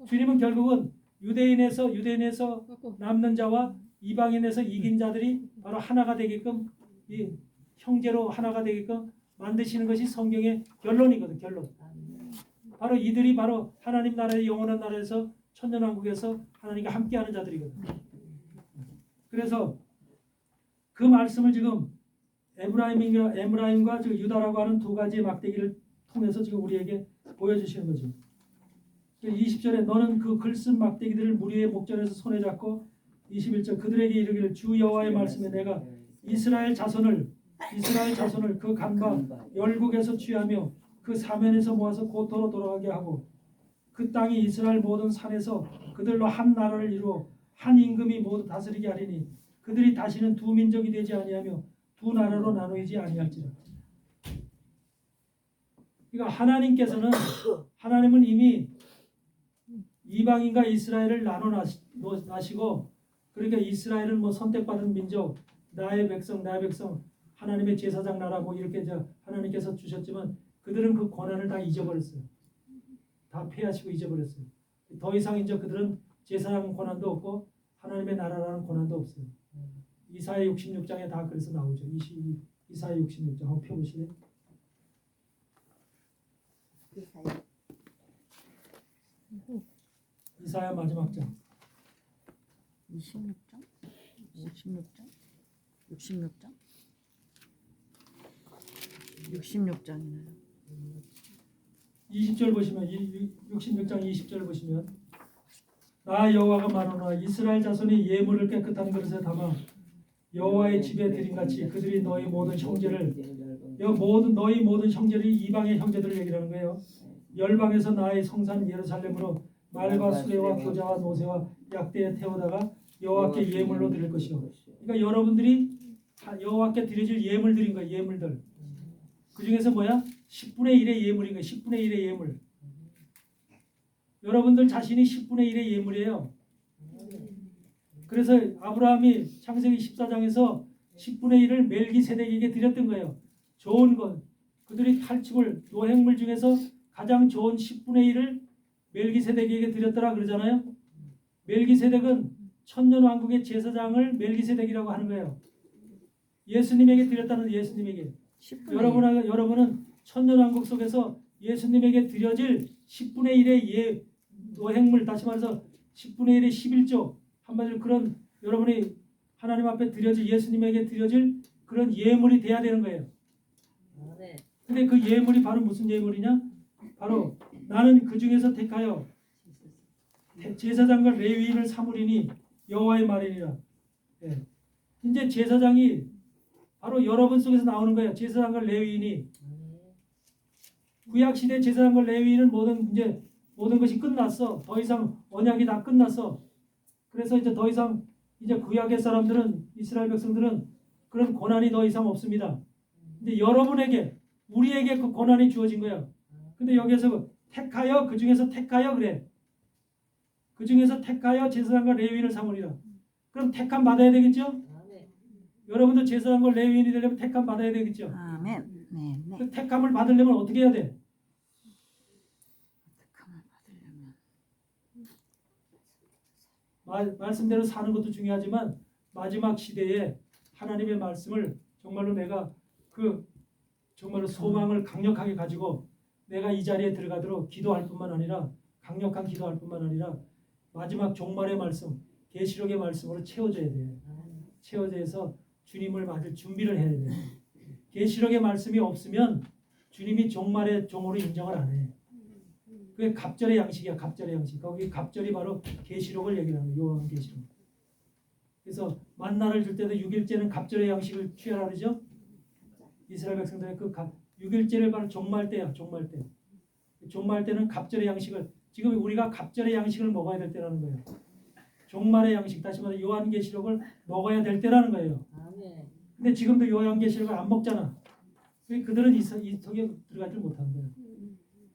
주님은 결국은 유대인에서 남는 자와 이방인에서 이긴 자들이 바로 하나가 되게끔 이 형제로 하나가 되게끔 만드시는 것이 성경의 결론이거든. 결론. 바로 이들이 바로 하나님 나라의 영원한 나라에서 천년왕국에서 하나님과 함께하는 자들이거든. 그래서 그 말씀을 지금 에브라임과 유다라고 하는 두 가지의 막대기를 통해서 지금 우리에게 보여주시는 거죠. 20절에 너는 그 글쓴 막대기들을 무리의 목전에서 손에 잡고 21절 그들에게 이르기를 주 여호와의 말씀에 내가 이스라엘 자손을 그 간과 열국에서 취하며 그 사면에서 모아서 고토로 돌아가게 하고 그 땅이 이스라엘 모든 산에서 그들로 한 나라를 이루어 한 임금이 모두 다스리게 하리니 그들이 다시는 두 민족이 되지 아니하며 두 나라로 나누이지 아니할지라. 그러니까 하나님은 이미 이방인과 이스라엘을 나눠나시고 그러니까 이스라엘은 뭐 선택받은 민족, 나의 백성 하나님의 제사장 나라 뭐 이렇게 하나님께서 주셨지만 그들은 그 권한을 다 잊어버렸어요. 다 폐하시고 잊어버렸어요. 더 이상 이제 그들은 제사장 권한도 없고 하나님의 나라라는 권한도 없어요. 이사야 66장에 다 그래서 나오죠. 이사야 66장 한번 펴보실래요? 이사야 마지막 장 26장? 56장? 66장? 66장이네요. 20절 보시면 66장 20절 보시면 나 여호와가 말하노라 이스라엘 자손이 예물을 깨끗한 그릇에 담아 여호와의 집에 드림같이 그들이 너희 모든 형제를 이방의 형제들을 얘기하는 거예요. 열방에서 나의 성산 예루살렘으로 말과 수레와 교자와 노새와 약대에 태우다가 여호와께 예물로 드릴 것이요. 그러니까 여러분들이 여호와께 드려질 예물 드린 거예요. 예물들. 그 중에서 뭐야? 10분의 1의 예물인 거예요. 10분의 1의 예물. 여러분들 자신이 10분의 1의 예물이에요. 그래서 아브라함이 창세기 14장에서 10분의 1을 멜기세덱에게 드렸던 거예요. 좋은 것. 그들이 탈취물, 노획물 중에서 가장 좋은 10분의 1을 멜기세덱에게 드렸더라 그러잖아요. 멜기세덱은 천년왕국의 제사장을 멜기세덱이라고 하는 거예요. 예수님에게 드렸다는 예수님에게. 여러분은 천년왕국 속에서 예수님에게 드려질 10분의 1의 노획물, 다시 말해서 10분의 1의 11조, 한마디로 그런 여러분이 하나님 앞에 드려질 예수님에게 드려질 그런 예물이 돼야 되는 거예요. 근데 그 예물이 바로 무슨 예물이냐? 바로 나는 그 중에서 택하여 제사장과 레위인을 삼으리니 여호와의 말이니라. 예. 이제 제사장이 바로 여러분 속에서 나오는 거예요. 제사장과 레위인이. 구약 시대 제사장과 레위인은 모든 것이 끝났어. 더 이상 언약이 다 끝났어. 그래서 이제 더 이상 이제 구약의 사람들은 이스라엘 백성들은 그런 권한이 더 이상 없습니다. 근데 여러분에게 우리에게 그 권한이 주어진 거야. 근데 여기에서 택하여 그 중에서 택하여 그래. 그 중에서 택하여 제사장과 레위인을 삼으리라. 그럼 택함 받아야 되겠죠? 여러분도 제사장과 레위인이 되려면 택함 받아야 되겠죠? 아멘. 네, 네. 그 택함을 받으려면 어떻게 해야 돼? 택함을 받으려면 말씀대로 사는 것도 중요하지만 마지막 시대에 하나님의 말씀을 정말로 내가 정말로 소망을 강력하게 가지고 내가 이 자리에 들어가도록 기도할 뿐만 아니라 강력한 기도할 뿐만 아니라 마지막 종말의 말씀, 계시록의 말씀으로 채워져야 돼. 채워져서 주님을 맞을 준비를 해야 돼. 계시록의 말씀이 없으면 주님이 종말의 종으로 인정을 안 해. 그게 갑절의 양식이야. 갑절의 양식. 거기 갑절이 바로 계시록을 얘기하는 거예요. 요한계시록. 그래서 만나를 줄 때도 6일째는 갑절의 양식을 취하라 그러죠. 이스라엘 백성들의 6일째를 바로 종말 때야. 종말 때. 종말 때는 갑절의 양식을 지금 우리가 갑절의 양식을 먹어야 될 때라는 거예요. 종말의 양식 다시 말해 요한계시록을 먹어야 될 때라는 거예요. 근데 지금도 요한계시록을 안 먹잖아. 그들은 이 속에 들어가지 못하는 거예요.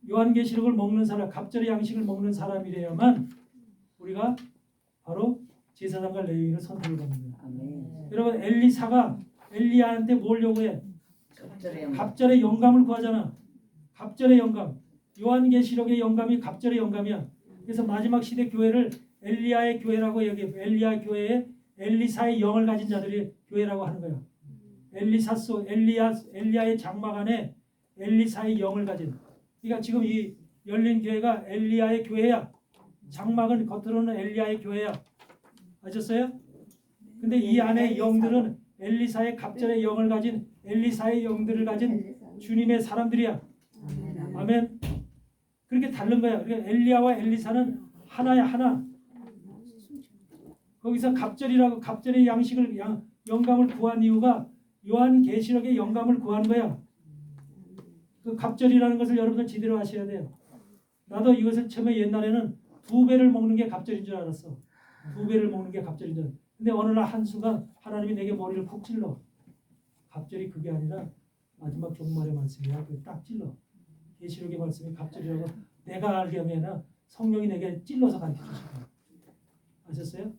요한계시록을 먹는 사람, 갑절의 양식을 먹는 사람이래야만 우리가 바로 제사장과 레위인을 선택을 받는 거예요. 아멘. 여러분 엘리사가 엘리야한테 뭘 요구해? 갑절의 영광. 갑절의 영감을 구하잖아. 갑절의 영감. 요한계시록의 영감이 갑절의 영감이야. 그래서 마지막 시대 교회를 엘리야의 교회라고 얘기해. 엘리야 교회에 엘리사의 영을 가진 자들이 교회라고 하는 거야. 엘리야의 장막 안에 엘리사의 영을 가진. 그러니까 지금 이 열린 교회가 엘리야의 교회야. 장막은 겉으로는 엘리야의 교회야. 아셨어요? 근데 이 안에 영들은 엘리사의 갑절의 영을 가진 엘리사의 영들을 가진 주님의 사람들이야. 아멘. 그렇게 다른 거야. 그러니까 엘리야와 엘리사는 하나야 하나. 거기서 갑절의 양식을 영감을 구한 이유가 요한계시록의 영감을 구하는 거야. 그 갑절이라는 것을 여러분들 제대로 아셔야 돼요. 나도 이것을 처음에 옛날에는 2배를 먹는 게 갑절인 줄 알았어. 2배를 먹는 게 갑절인 줄 알았어. 근데 어느 날 한순간 하나님이 내게 머리를 콕 찔러. 갑절이 그게 아니라 마지막 종말의 말씀이야. 그게 딱 찔러. 계시록의 말씀이 갑절이라고 내가 알게 하면 성령이 내게 찔러서 가르쳐 주시고. 아셨어요?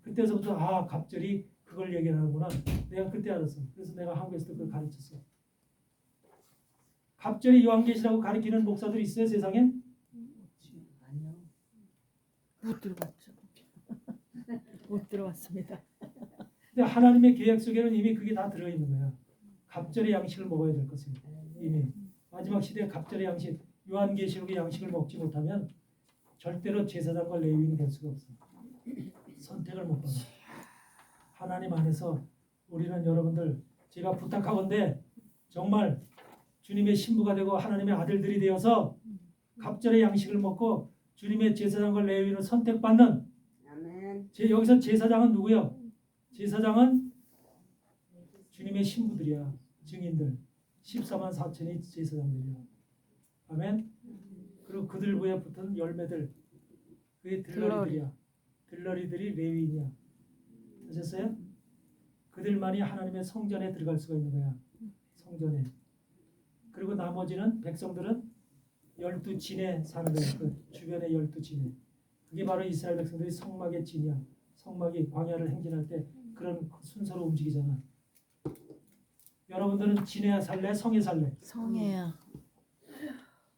그때서부터 갑절이 그걸 얘기하는구나. 내가 그때 알았어. 그래서 내가 한국에서도 그걸 가르쳤어. 갑절이 요한계시라고 가르치는 목사들이 있어요 세상에? 아니요. 못 들어봤죠. 못 들어봤습니다. 근데 하나님의 계약 속에는 이미 그게 다 들어있는 거야. 갑절의 양식을 먹어야 될 것입니다. 이미 마지막 시대에 갑절의 양식, 요한계시록의 양식을 먹지 못하면 절대로 제사장과 레위인이 될 수가 없어. 선택을 못 받아. 하나님 안에서 우리는 여러분들 제가 부탁하건대 정말 주님의 신부가 되고 하나님의 아들들이 되어서 갑절의 양식을 먹고 주님의 제사장과 레위인을 선택받는. 아멘. 여기서 제사장은 누구요? 제사장은 주님의 신부들이야. 증인들 14만 4천이 제사장들이야. 아멘. 그리고 그들 위에 붙은 열매들 그게 들러리들이야. 들러리들이 레위인이야. 아셨어요? 그들만이 하나님의 성전에 들어갈 수가 있는 거야. 성전에. 그리고 나머지는 백성들은 12진에 사는 거야. 그 주변의 12진에. 그게 바로 이스라엘 백성들이 성막의 진이야. 성막이 광야를 행진할 때 그런 순서로 움직이잖아. 여러분들은 진에 살래? 성에 살래? 성해야.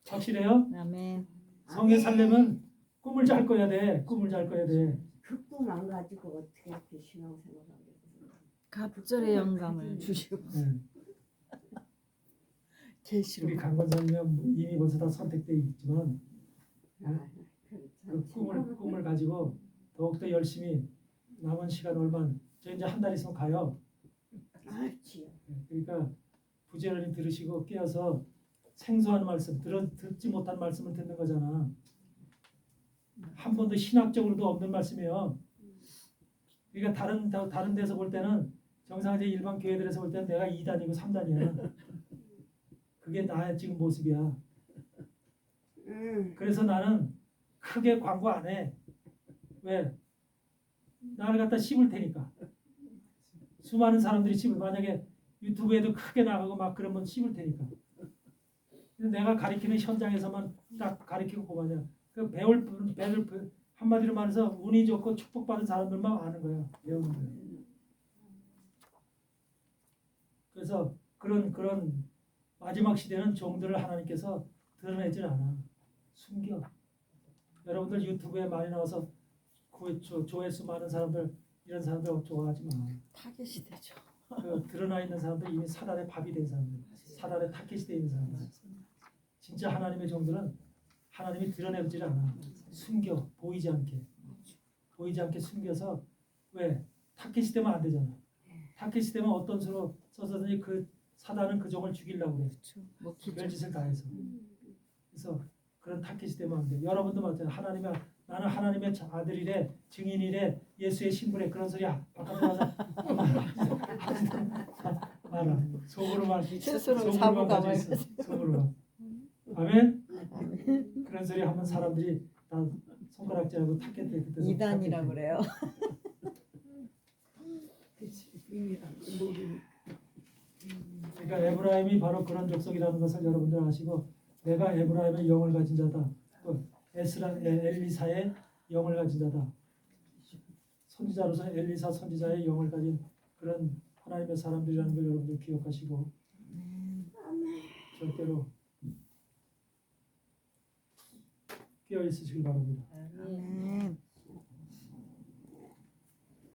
확실해요? 아멘. 성에 살려면 꿈을 잘 꿔야 돼. 꿈을 잘 꿔야 돼. 그 꿈 안 가지고 어떻게 이렇게 신앙생활하겠어요? 갑절의 영감을 주시고 네. 계시록. 우리 강권사님은 이미 벌써 다 선택돼 있지만 그 꿈을 가지고 더욱더 열심히 남은 시간 얼마 저 이제 한 달 있으면 가요. 알지요. 그러니까 부지런히 들으시고 깨어서 생소한 말씀 듣지 못한 말씀을 듣는 거잖아. 한 번도 신학적으로도 없는 말씀이에요. 그러니까 다른 데서 볼 때는 정상적인 일반 교회들에서 볼 때는 내가 2단이고 3단이야. 그게 나의 지금 모습이야. 그래서 나는 크게 광고 안 해. 왜? 나를 갖다 씹을 테니까. 수많은 사람들이 씹을. 만약에 유튜브에도 크게 나가고 막 그러면 씹을 테니까. 내가 가리키는 현장에서만 딱 가리키고 그만이야. 그 배울 한마디로 말해서 운이 좋고 축복받은 사람들만 아는 거야. 배우는 거야. 그래서 그런 마지막 시대는 종들을 하나님께서 드러내질 않아. 숨겨. 여러분들 유튜브에 많이 나와서 조회수 많은 사람들 이런 사람들 좋아하지 마. 타겟이 되죠. 그 드러나 있는 사람들 이미 사단의 밥이 된 사람들, 사단의 타켓이 돼 있는 사람들. 진짜 하나님의 종들은 하나님이 드러내질 않아. 숨겨 보이지 않게 숨겨서 왜 타켓이 되면 안 되잖아. 타켓이 되면 어떤 수로 써서든지 그 사단은 그 종을 죽이려고 그래. 그렇죠. 뭐 기적. 별짓을 다 해서. 그래서 그런 타켓이 되면 안 돼. 여러분도 마찬가지야. 나는 하나님의 아들이래, 증인이래, 예수의 신부래 그런 소리 바깥으로 하자. 말아. 속으로만 스스로 속으로만 사고감을 가지고 있어. 속으로만. 아멘. 그런 소리 하면 사람들이 다 손가락질하고 타켓에 그때 이단이라고 그래요. 그러니까 에브라임이 바로 그런 족속이라는 것을 여러분들 아시고 내가 에브라임의 영을 가진 자다. 또 엘리사의 영을 가진 자다. 선지자로서 엘리사 선지자의 영을 가진 그런 하나님의 사람들이라는 걸 여러분들 기억하시고 절대로 깨어 있으시길 바랍니다.